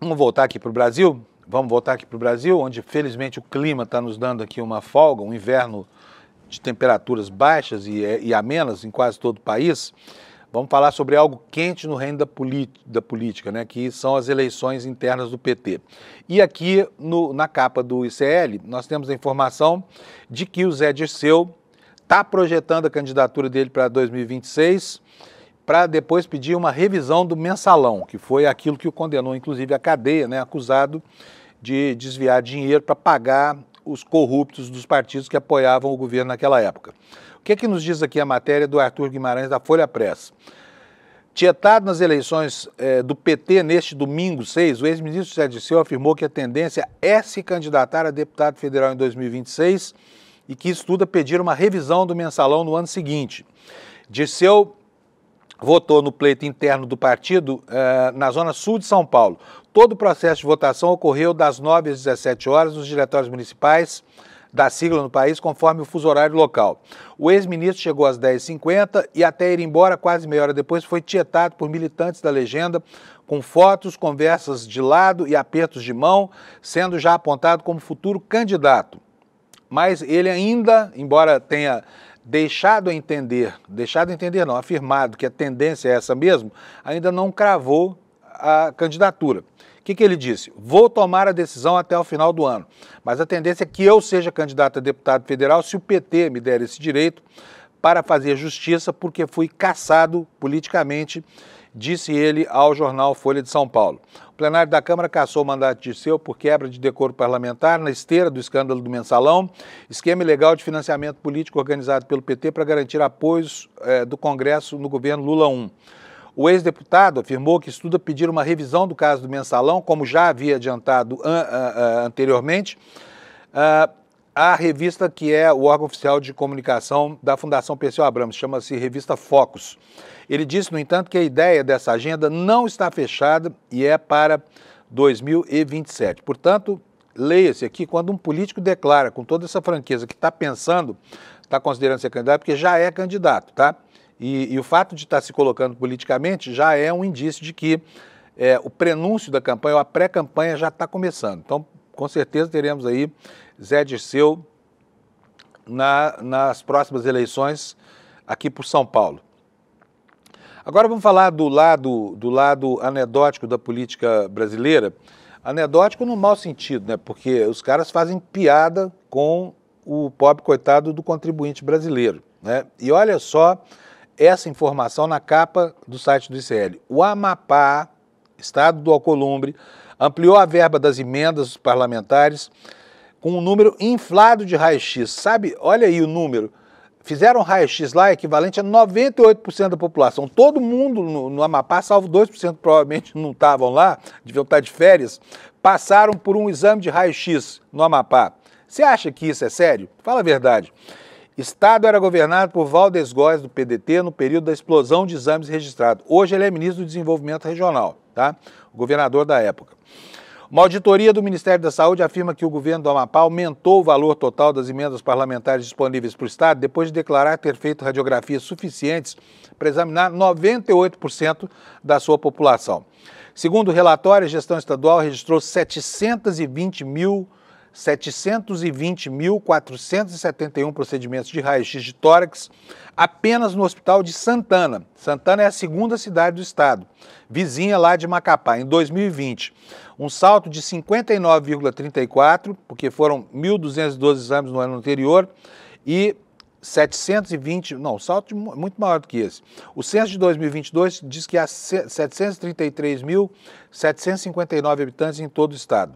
vamos voltar aqui para o Brasil? Vamos voltar aqui para o Brasil, onde felizmente o clima está nos dando aqui uma folga, um inverno de temperaturas baixas e amenas em quase todo o país. Vamos falar sobre algo quente no reino da política, né, que são as eleições internas do PT. E aqui na capa do ICL, nós temos a informação de que o Zé Dirceu está projetando a candidatura dele para 2026, para depois pedir uma revisão do mensalão, que foi aquilo que o condenou, inclusive, à cadeia, né, acusado de desviar dinheiro para pagar os corruptos dos partidos que apoiavam o governo naquela época. O que nos diz aqui a matéria do Arthur Guimarães, da Folha Press? Tietado nas eleições do PT neste domingo 6, o ex-ministro Zé Dirceu afirmou que a tendência é se candidatar a deputado federal em 2026 e que estuda pedir uma revisão do mensalão no ano seguinte. Dirceu votou no pleito interno do partido na zona sul de São Paulo. Todo o processo de votação ocorreu das 9 às 17 horas nos diretórios municipais da sigla no país, conforme o fuso horário local. O ex-ministro chegou às 10h50 e até ir embora, quase meia hora depois, foi tietado por militantes da legenda, com fotos, conversas de lado e apertos de mão, sendo já apontado como futuro candidato. Mas ele ainda, embora tenha afirmado que a tendência é essa mesmo, ainda não cravou a candidatura. O que ele disse? Vou tomar a decisão até o final do ano, mas a tendência é que eu seja candidato a deputado federal se o PT me der esse direito para fazer justiça, porque fui cassado politicamente, disse ele ao jornal Folha de São Paulo. O plenário da Câmara cassou o mandato de Dirceu por quebra de decoro parlamentar na esteira do escândalo do mensalão, esquema ilegal de financiamento político organizado pelo PT para garantir apoios do Congresso no governo Lula I. O ex-deputado afirmou que estuda pedir uma revisão do caso do mensalão, como já havia adiantado anteriormente, a revista que é o órgão oficial de comunicação da Fundação Perseu Abramo, chama-se Revista Focus. Ele disse, no entanto, que a ideia dessa agenda não está fechada e é para 2027. Portanto, leia-se aqui, quando um político declara com toda essa franqueza que está pensando, está considerando ser candidato, porque já é candidato, tá? E o fato de estar se colocando politicamente já é um indício de que o prenúncio da campanha, ou a pré-campanha já está começando. Então, com certeza teremos aí Zé Dirceu nas próximas eleições aqui por São Paulo. Agora vamos falar do lado anedótico da política brasileira. Anedótico no mau sentido, né? Porque os caras fazem piada com o pobre coitado do contribuinte brasileiro, né? E olha só essa informação na capa do site do ICL. O Amapá, estado do Alcolumbre, ampliou a verba das emendas parlamentares com um número inflado de raio-x. Sabe, olha aí o número. Fizeram um raio-x lá equivalente a 98% da população. Todo mundo no Amapá, salvo 2% provavelmente não estavam lá, deviam estar de férias, passaram por um exame de raio-x no Amapá. Você acha que isso é sério? Fala a verdade. Estado era governado por Valdes Góes, do PDT, no período da explosão de exames registrados. Hoje ele é ministro do Desenvolvimento Regional, tá? O governador da época. Uma auditoria do Ministério da Saúde afirma que o governo do Amapá aumentou o valor total das emendas parlamentares disponíveis para o Estado depois de declarar ter feito radiografias suficientes para examinar 98% da sua população. Segundo o relatório, a gestão estadual registrou 720.471 procedimentos de raio-x de tórax apenas no Hospital de Santana. Santana é a segunda cidade do estado, vizinha lá de Macapá, em 2020. Um salto de 59,34, porque foram 1.212 exames no ano anterior, e 720, não, salto muito maior do que esse. O censo de 2022 diz que há 733.759 habitantes em todo o estado.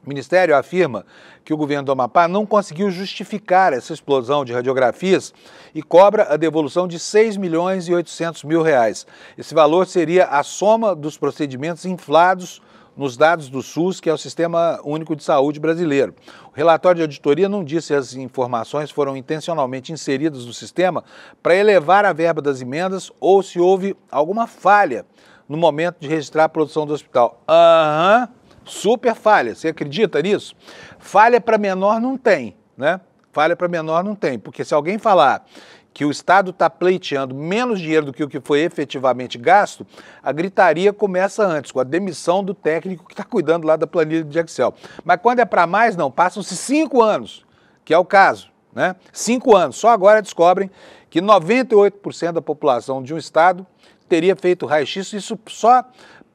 O Ministério afirma que o governo do Amapá não conseguiu justificar essa explosão de radiografias e cobra a devolução de R$ 6.800.000. Esse valor seria a soma dos procedimentos inflados nos dados do SUS, que é o Sistema Único de Saúde brasileiro. O relatório de auditoria não diz se as informações foram intencionalmente inseridas no sistema para elevar a verba das emendas ou se houve alguma falha no momento de registrar a produção do hospital. Super falha, você acredita nisso? Falha para menor não tem, né? Falha para menor não tem, porque se alguém falar que o Estado está pleiteando menos dinheiro do que o que foi efetivamente gasto, a gritaria começa antes, com a demissão do técnico que está cuidando lá da planilha de Excel. Mas quando é para mais, não, passam-se 5 anos, que é o caso, né? 5 anos, só agora descobrem que 98% da população de um estado teria feito raio-x, isso só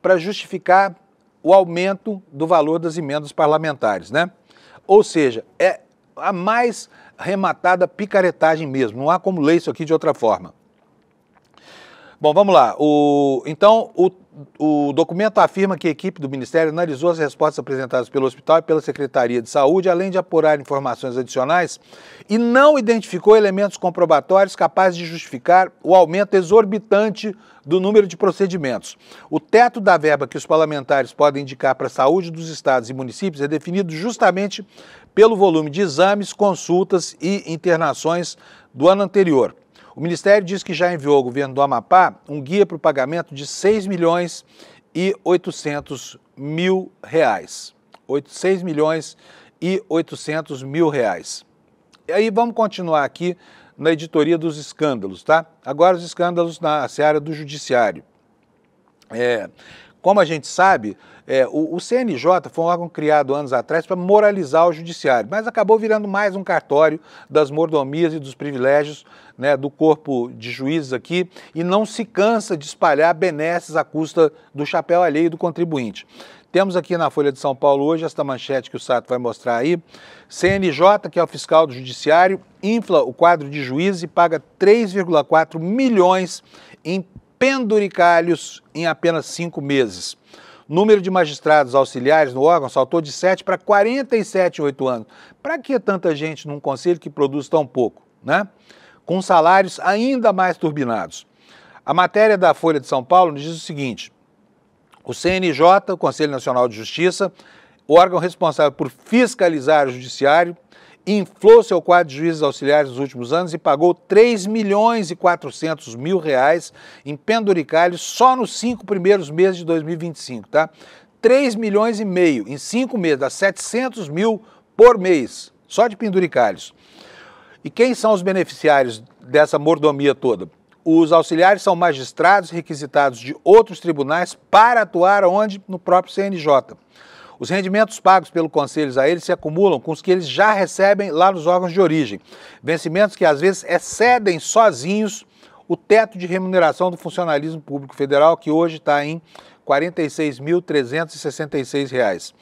para justificar o aumento do valor das emendas parlamentares, né? Ou seja, é a mais rematada picaretagem mesmo, não há como ler isso aqui de outra forma. Bom, vamos lá. Então, o documento afirma que a equipe do Ministério analisou as respostas apresentadas pelo hospital e pela Secretaria de Saúde, além de apurar informações adicionais, e não identificou elementos comprobatórios capazes de justificar o aumento exorbitante do número de procedimentos. O teto da verba que os parlamentares podem indicar para a saúde dos estados e municípios é definido justamente pelo volume de exames, consultas e internações do ano anterior. O Ministério diz que já enviou ao governo do Amapá um guia para o pagamento de R$ 6.800.000. R$ 6.800.000. E aí vamos continuar aqui na editoria dos escândalos, tá? Agora os escândalos na seara do judiciário. Como a gente sabe, o CNJ foi um órgão criado anos atrás para moralizar o judiciário, mas acabou virando mais um cartório das mordomias e dos privilégios, né, do corpo de juízes aqui, e não se cansa de espalhar benesses à custa do chapéu alheio do contribuinte. Temos aqui na Folha de São Paulo hoje esta manchete que o Sato vai mostrar aí. CNJ, que é o fiscal do judiciário, infla o quadro de juízes e paga 3,4 milhões em penduricalhos em apenas 5 meses. O número de magistrados auxiliares no órgão saltou de 7 para 47 em 8 anos. Para que tanta gente num conselho que produz tão pouco, né? Com salários ainda mais turbinados. A matéria da Folha de São Paulo diz o seguinte: o CNJ, o Conselho Nacional de Justiça, o órgão responsável por fiscalizar o judiciário, inflou seu quadro de juízes auxiliares nos últimos anos e pagou R$ 3.400.000 em penduricalhos só nos 5 primeiros meses de 2025, tá? 3,5 milhões em 5 meses, dá 700 mil por mês, só de penduricalhos. E quem são os beneficiários dessa mordomia toda? Os auxiliares são magistrados requisitados de outros tribunais para atuar onde? No próprio CNJ. Os rendimentos pagos pelo conselho a eles se acumulam com os que eles já recebem lá nos órgãos de origem. Vencimentos que às vezes excedem sozinhos o teto de remuneração do funcionalismo público federal, que hoje está em R$ 46.366.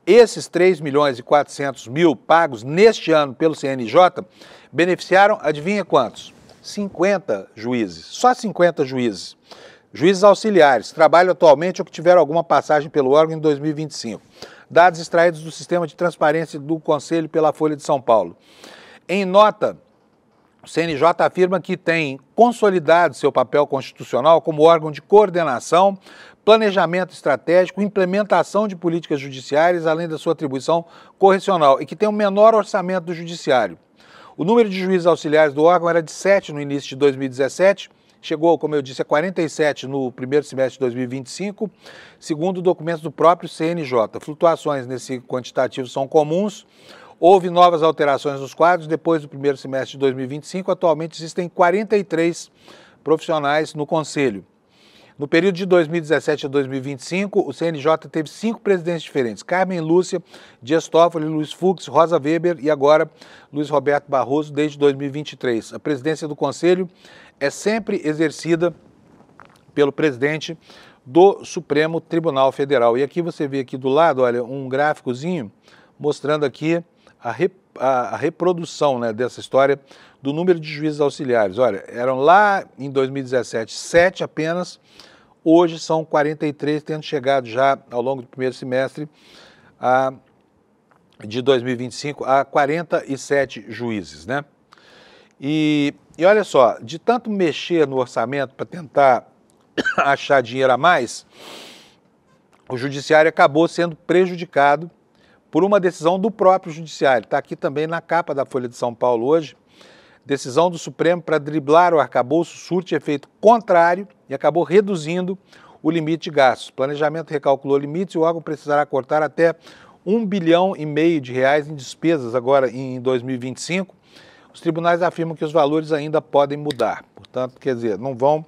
Esses 3.400.000 pagos neste ano pelo CNJ beneficiaram, adivinha quantos? 50 juízes, só 50 juízes. Juízes auxiliares, trabalham atualmente ou que tiveram alguma passagem pelo órgão em 2025. Dados extraídos do Sistema de Transparência do Conselho pela Folha de São Paulo. Em nota, o CNJ afirma que tem consolidado seu papel constitucional como órgão de coordenação, planejamento estratégico, implementação de políticas judiciárias, além da sua atribuição correcional, e que tem o menor orçamento do judiciário. O número de juízes auxiliares do órgão era de 7 no início de 2017, chegou, como eu disse, a 47 no primeiro semestre de 2025, segundo documentos do próprio CNJ. Flutuações nesse quantitativo são comuns. Houve novas alterações nos quadros depois do primeiro semestre de 2025. Atualmente existem 43 profissionais no Conselho. No período de 2017 a 2025, o CNJ teve 5 presidentes diferentes: Carmen Lúcia, Dias Toffoli, Luiz Fux, Rosa Weber e agora Luiz Roberto Barroso desde 2023. A presidência do Conselho é sempre exercida pelo presidente do Supremo Tribunal Federal. E aqui você vê aqui do lado, olha, um gráficozinho mostrando aqui a reprodução, né, dessa história do número de juízes auxiliares. Olha, eram lá em 2017 7 apenas, hoje são 43, tendo chegado já ao longo do primeiro semestre de 2025 a 47 juízes, né? E olha só, de tanto mexer no orçamento para tentar achar dinheiro a mais, o judiciário acabou sendo prejudicado por uma decisão do próprio judiciário. Está aqui também na capa da Folha de São Paulo hoje. Decisão do Supremo para driblar o arcabouço surte efeito contrário e acabou reduzindo o limite de gastos. O planejamento recalculou limites e o órgão precisará cortar até R$1,5 bilhão de reais em despesas agora em 2025. Os tribunais afirmam que os valores ainda podem mudar. Portanto, quer dizer, não vão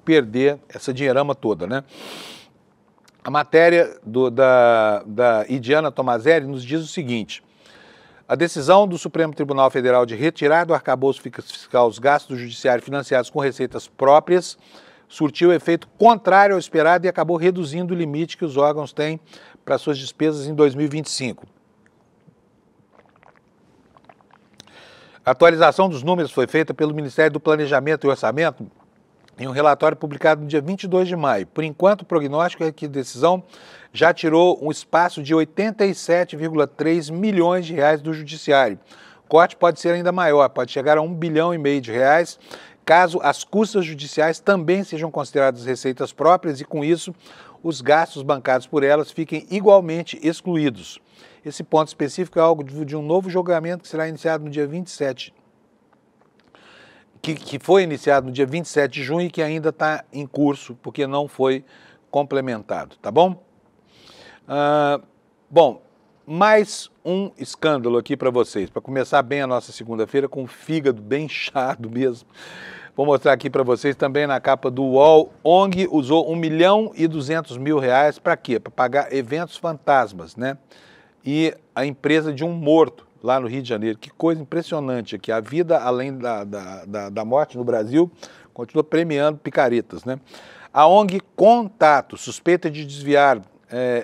perder essa dinheirama toda, né? A matéria da Idiana Tomazelli nos diz o seguinte: a decisão do Supremo Tribunal Federal de retirar do arcabouço fiscal os gastos do judiciário financiados com receitas próprias surtiu efeito contrário ao esperado e acabou reduzindo o limite que os órgãos têm para suas despesas em 2025. A atualização dos números foi feita pelo Ministério do Planejamento e Orçamento em um relatório publicado no dia 22 de maio. Por enquanto, o prognóstico é que a decisão já tirou um espaço de 87,3 milhões de reais do judiciário. O corte pode ser ainda maior, pode chegar a R$1,5 bilhão de reais, caso as custas judiciais também sejam consideradas receitas próprias e, com isso, os gastos bancados por elas fiquem igualmente excluídos. Esse ponto específico é algo de um novo julgamento que será iniciado no dia 27 que foi iniciado no dia 27 de junho e que ainda está em curso, porque não foi complementado, tá bom? Bom, mais um escândalo aqui para vocês, para começar bem a nossa segunda-feira, com o fígado bem inchado mesmo. Vou mostrar aqui para vocês também na capa do UOL. ONG usou R$1.200.000 para quê? Para pagar eventos fantasmas, né? E a empresa de um morto lá no Rio de Janeiro. Que coisa impressionante aqui. A vida além da morte no Brasil continua premiando picaretas, né? A ONG Contato, suspeita de desviar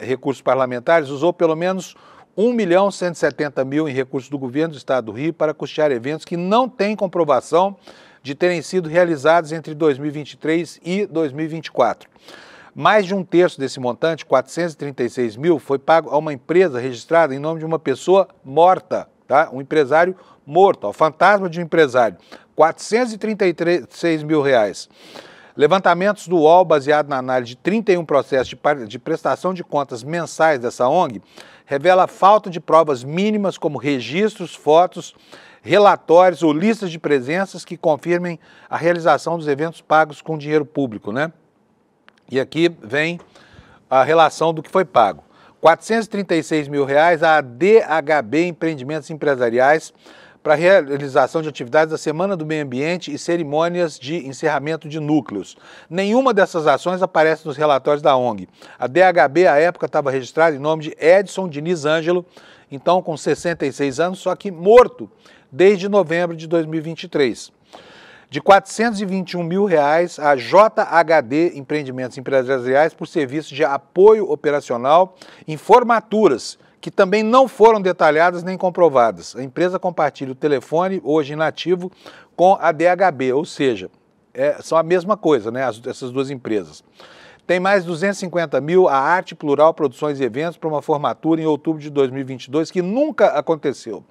recursos parlamentares, usou pelo menos R$1.170.000 em recursos do governo do estado do Rio para custear eventos que não têm comprovação de terem sido realizados entre 2023 e 2024. Mais de um terço desse montante, R$436.000, foi pago a uma empresa registrada em nome de uma pessoa morta, tá? Um empresário morto, o fantasma de um empresário. R$436.000. Levantamentos do UOL, baseado na análise de 31 processos de prestação de contas mensais dessa ONG, revela a falta de provas mínimas como registros, fotos, relatórios ou listas de presenças que confirmem a realização dos eventos pagos com dinheiro público, né? E aqui vem a relação do que foi pago. R$436.000 a DHB Empreendimentos Empresariais para a realização de atividades da Semana do Meio Ambiente e cerimônias de encerramento de núcleos. Nenhuma dessas ações aparece nos relatórios da ONG. A DHB, à época, estava registrada em nome de Edson Diniz Ângelo, então com 66 anos, só que morto desde novembro de 2023. de R$ 421 mil a JHD Empreendimentos Empresariais por serviço de apoio operacional em formaturas, que também não foram detalhadas nem comprovadas. A empresa compartilha o telefone, hoje inativo, com a DHB, ou seja, são a mesma coisa, né, essas duas empresas. Tem mais 250 mil a Arte Plural Produções e Eventos para uma formatura em outubro de 2022, que nunca aconteceu.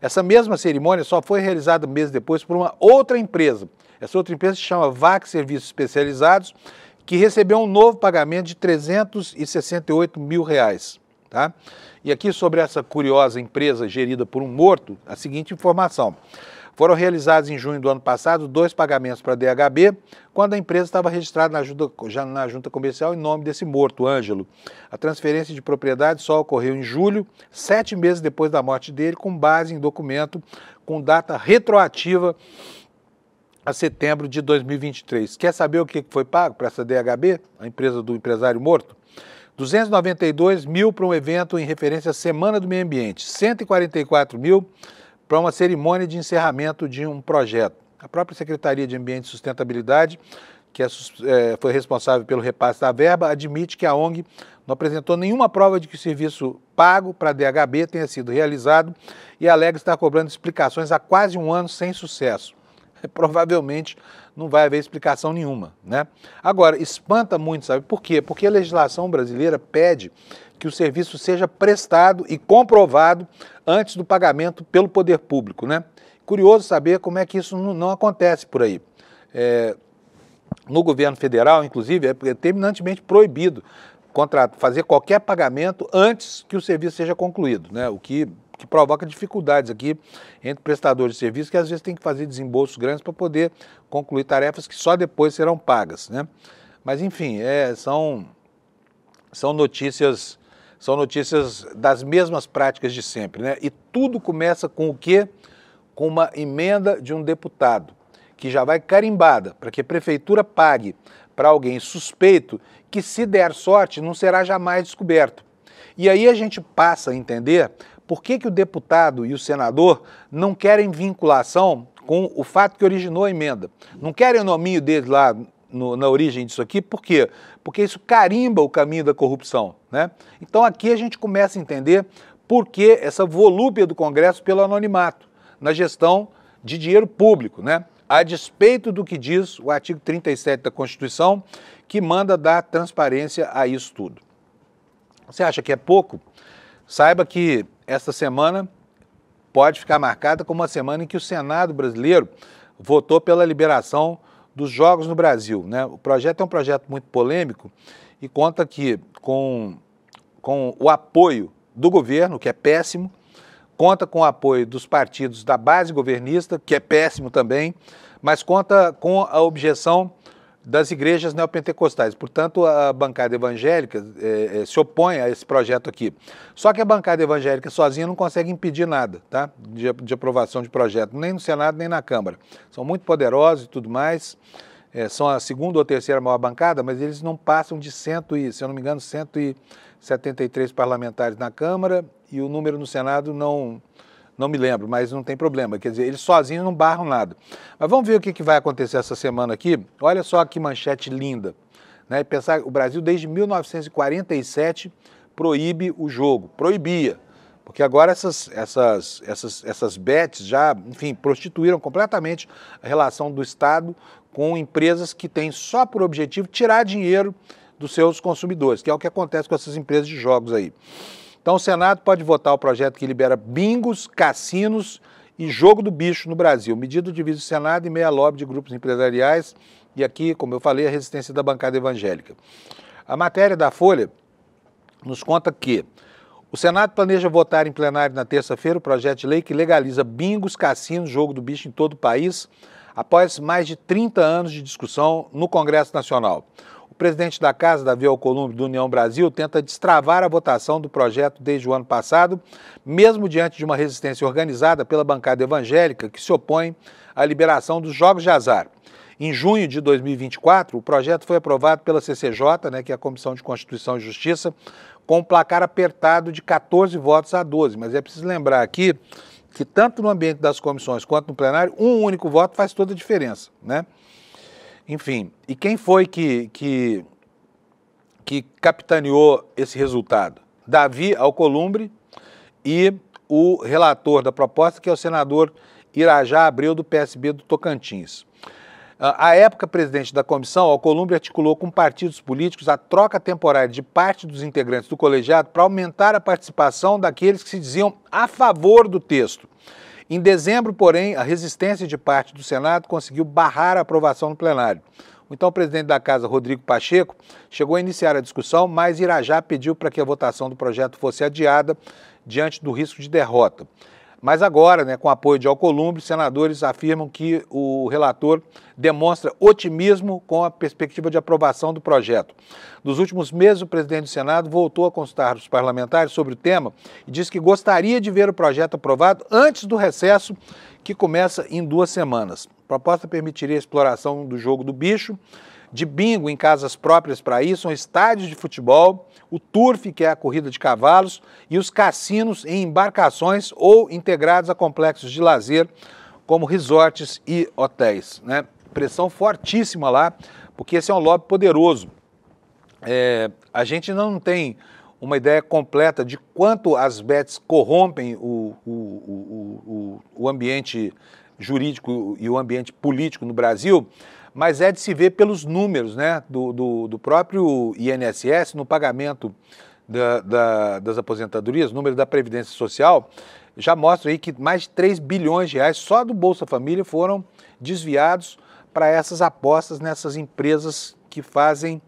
Essa mesma cerimônia só foi realizada um mês depois por uma outra empresa. Essa outra empresa se chama VAC Serviços Especializados, que recebeu um novo pagamento de R$ 368 mil. Tá? E aqui sobre essa curiosa empresa gerida por um morto, a seguinte informação. Foram realizados em junho do ano passado 2 pagamentos para a DHB, quando a empresa estava registrada na junta comercial em nome desse morto, Ângelo. A transferência de propriedade só ocorreu em julho, 7 meses depois da morte dele, com base em documento com data retroativa a setembro de 2023. Quer saber o que foi pago para essa DHB, a empresa do empresário morto? 292 mil para um evento em referência à Semana do Meio Ambiente, 144 mil para uma cerimônia de encerramento de um projeto. A própria Secretaria de Ambiente e Sustentabilidade, que foi responsável pelo repasse da verba, admite que a ONG não apresentou nenhuma prova de que o serviço pago para a DHB tenha sido realizado e alega estar cobrando explicações há quase um ano sem sucesso. Provavelmente não vai haver explicação nenhuma, né? Agora, espanta muito, sabe por quê? Porque a legislação brasileira pede que o serviço seja prestado e comprovado antes do pagamento pelo poder público, né? Curioso saber como é que isso não acontece por aí. No governo federal, inclusive, é terminantemente proibido fazer qualquer pagamento antes que o serviço seja concluído, né? O que provoca dificuldades aqui entre prestadores de serviços que às vezes tem que fazer desembolsos grandes para poder concluir tarefas que só depois serão pagas, né? Mas enfim, são notícias das mesmas práticas de sempre, né? E tudo começa com o quê? Com uma emenda de um deputado, que já vai carimbada para que a prefeitura pague para alguém suspeito que, se der sorte, não será jamais descoberto. E aí a gente passa a entender por que o deputado e o senador não querem vinculação com o fato que originou a emenda. Não querem o nominho deles lá na origem disso aqui, por quê? Porque isso carimba o caminho da corrupção, né? Então aqui a gente começa a entender por que essa volúpia do Congresso pelo anonimato na gestão de dinheiro público, né? A despeito do que diz o artigo 37 da Constituição, que manda dar transparência a isso tudo. Você acha que é pouco? Saiba que esta semana pode ficar marcada como uma semana em que o Senado brasileiro votou pela liberação dos jogos no Brasil, né? O projeto é um projeto muito polêmico e conta aqui com o apoio do governo, que é péssimo, conta com o apoio dos partidos da base governista, que é péssimo também, mas conta com a objeção das igrejas neopentecostais. Portanto, a bancada evangélica se opõe a esse projeto aqui. Só que a bancada evangélica sozinha não consegue impedir nada, tá? de aprovação de projeto, nem no Senado, nem na Câmara. São muito poderosos e tudo mais, são a segunda ou terceira maior bancada, mas eles não passam de se eu não me engano, 173 parlamentares na Câmara, e o número no Senado não me lembro, mas não tem problema. Quer dizer, eles sozinhos não barram nada. Mas vamos ver o que vai acontecer essa semana aqui. Olha só que manchete linda, né? Pensar, o Brasil desde 1947 proíbe o jogo, proibia, porque agora essas bets já, enfim, prostituíram completamente a relação do Estado com empresas que têm só por objetivo tirar dinheiro dos seus consumidores, que é o que acontece com essas empresas de jogos aí. Então o Senado pode votar o projeto que libera bingos, cassinos e jogo do bicho no Brasil. Medida divide o Senado e meia lobby de grupos empresariais e aqui, como eu falei, a resistência da bancada evangélica. A matéria da Folha nos conta que o Senado planeja votar em plenário na terça-feira o projeto de lei que legaliza bingos, cassinos, jogo do bicho em todo o país, após mais de 30 anos de discussão no Congresso Nacional. O presidente da Casa, Davi Alcolumbre, do União Brasil, tenta destravar a votação do projeto desde o ano passado, mesmo diante de uma resistência organizada pela bancada evangélica que se opõe à liberação dos jogos de azar. Em junho de 2024, o projeto foi aprovado pela CCJ, né, que é a Comissão de Constituição e Justiça, com um placar apertado de 14 votos a 12. Mas é preciso lembrar aqui que tanto no ambiente das comissões quanto no plenário, um único voto faz toda a diferença, né? Enfim, e quem foi que capitaneou esse resultado? Davi Alcolumbre e o relator da proposta, que é o senador Irajá Abreu, do PSB do Tocantins. À época, presidente da comissão, Alcolumbre articulou com partidos políticos a troca temporária de parte dos integrantes do colegiado para aumentar a participação daqueles que se diziam a favor do texto. Em dezembro, porém, a resistência de parte do Senado conseguiu barrar a aprovação no plenário. Então, o presidente da Casa, Rodrigo Pacheco, chegou a iniciar a discussão, mas Irajá pediu para que a votação do projeto fosse adiada diante do risco de derrota. Mas agora, né, com o apoio de Alcolumbre, senadores afirmam que o relator demonstra otimismo com a perspectiva de aprovação do projeto. Nos últimos meses, o presidente do Senado voltou a consultar os parlamentares sobre o tema e disse que gostaria de ver o projeto aprovado antes do recesso, que começa em 2 semanas. A proposta permitiria a exploração do jogo do bicho, de bingo em casas próprias para isso, são estádios de futebol, o turf, que é a corrida de cavalos, e os cassinos em embarcações ou integrados a complexos de lazer, como resorts e hotéis, né? Pressão fortíssima lá, porque esse é um lobby poderoso. A gente não tem uma ideia completa de quanto as bets corrompem o ambiente jurídico e o ambiente político no Brasil, mas é de se ver pelos números, né, do próprio INSS no pagamento das aposentadorias, número da Previdência Social, já mostra aí que mais de 3 bilhões de reais só do Bolsa Família foram desviados para essas apostas nessas empresas que fazem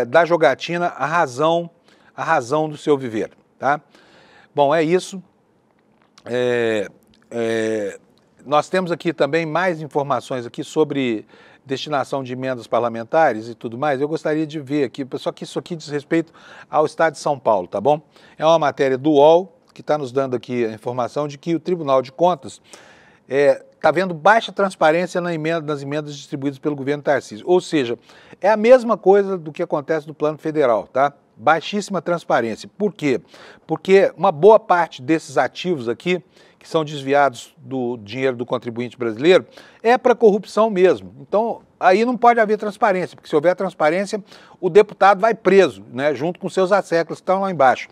da jogatina a razão do seu viver, tá? Bom, é isso. Nós temos aqui também mais informações aqui sobre destinação de emendas parlamentares e tudo mais. Eu gostaria de ver aqui, só que isso aqui diz respeito ao Estado de São Paulo, tá bom? É uma matéria do UOL que está nos dando aqui a informação de que o Tribunal de Contas está vendo baixa transparência nas emendas distribuídas pelo governo Tarcísio. Ou seja, é a mesma coisa do que acontece no plano federal, tá? Baixíssima transparência. Por quê? Porque uma boa parte desses ativos aqui, que são desviados do dinheiro do contribuinte brasileiro, é para corrupção mesmo. Então, aí não pode haver transparência, porque se houver transparência, o deputado vai preso, né, junto com seus asseclas que estão lá embaixo.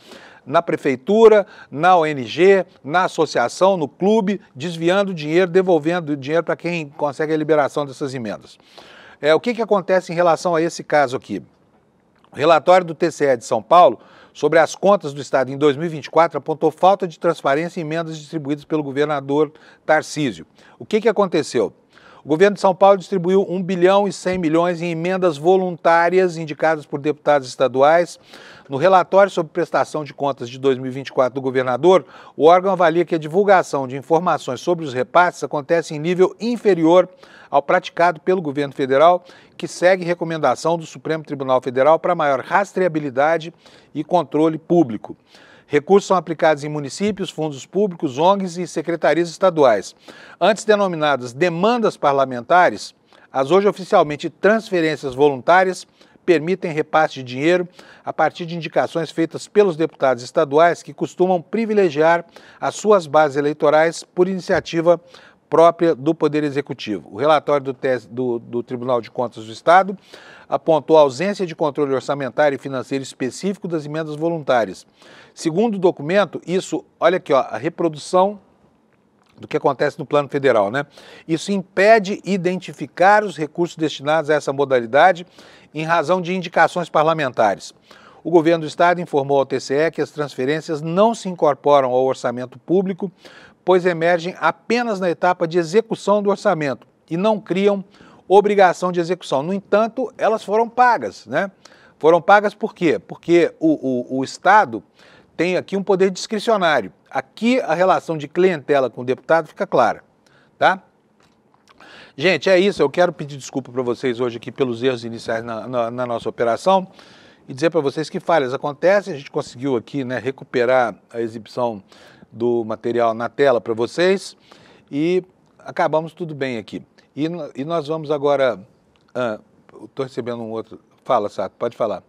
Na prefeitura, na ONG, na associação, no clube, desviando dinheiro, devolvendo dinheiro para quem consegue a liberação dessas emendas. O que acontece em relação a esse caso aqui? O relatório do TCE de São Paulo sobre as contas do Estado em 2024 apontou falta de transparência em emendas distribuídas pelo governador Tarcísio. O que aconteceu? O governo de São Paulo distribuiu 1 bilhão e 100 milhões em emendas voluntárias indicadas por deputados estaduais. No relatório sobre prestação de contas de 2024 do governador, o órgão avalia que a divulgação de informações sobre os repasses acontece em nível inferior ao praticado pelo governo federal, que segue recomendação do Supremo Tribunal Federal para maior rastreabilidade e controle público. Recursos são aplicados em municípios, fundos públicos, ONGs e secretarias estaduais. Antes denominadas demandas parlamentares, as hoje oficialmente transferências voluntárias permitem repasse de dinheiro a partir de indicações feitas pelos deputados estaduais que costumam privilegiar as suas bases eleitorais por iniciativa própria do Poder Executivo. O relatório do Tribunal de Contas do Estado apontou a ausência de controle orçamentário e financeiro específico das emendas voluntárias. Segundo o documento, isso, olha aqui, ó, a reprodução do que acontece no plano federal, né? Isso impede identificar os recursos destinados a essa modalidade em razão de indicações parlamentares. O governo do Estado informou ao TCE que as transferências não se incorporam ao orçamento público, pois emergem apenas na etapa de execução do orçamento e não criam obrigação de execução. No entanto, elas foram pagas, né? Foram pagas por quê? Porque o Estado tem aqui um poder discricionário. Aqui a relação de clientela com o deputado fica clara, tá? Gente, é isso. Eu quero pedir desculpa para vocês hoje aqui pelos erros iniciais na nossa operação e dizer para vocês que falhas acontecem. A gente conseguiu aqui, né, recuperar a exibição do material na tela para vocês e acabamos tudo bem aqui. E nós vamos agora... Estou recebendo um outro... Fala, Sato, pode falar.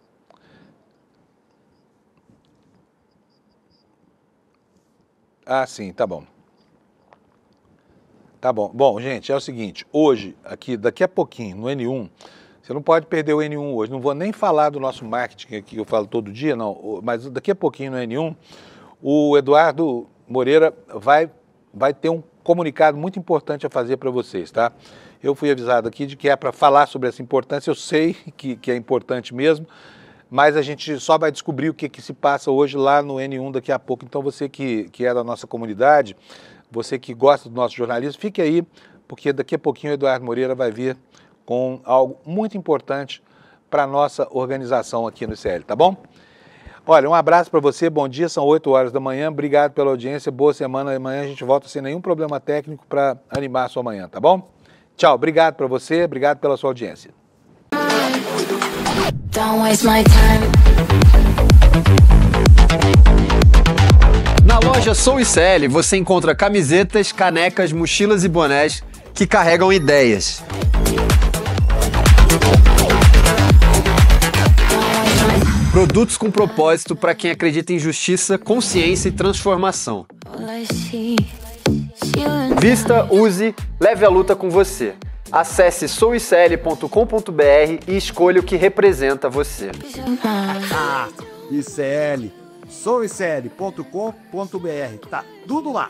Ah, sim, tá bom. Tá bom. Bom, gente, é o seguinte, hoje, daqui a pouquinho, no N1, você não pode perder o N1 hoje. Não vou nem falar do nosso marketing aqui, que eu falo todo dia, não, mas daqui a pouquinho no N1, o Eduardo Moreira vai ter um comunicado muito importante a fazer para vocês, tá? Eu fui avisado aqui de que é para falar sobre essa importância, eu sei que é importante mesmo, mas a gente só vai descobrir o que se passa hoje lá no N1 daqui a pouco. Então você que é da nossa comunidade, você que gosta do nosso jornalismo, fique aí, porque daqui a pouquinho o Eduardo Moreira vai vir com algo muito importante para a nossa organização aqui no ICL, tá bom? Olha, um abraço para você, bom dia, são 8 horas da manhã, obrigado pela audiência, boa semana, amanhã a gente volta sem nenhum problema técnico para animar a sua manhã, tá bom? Tchau, obrigado para você, obrigado pela sua audiência. Don't waste my time. Na loja Sou ICL você encontra camisetas, canecas, mochilas e bonés que carregam ideias. Produtos com propósito para quem acredita em justiça, consciência e transformação. Vista, use, leve a luta com você. Acesse souicl.com.br e escolha o que representa você. ICL, souicl.com.br, tá tudo lá.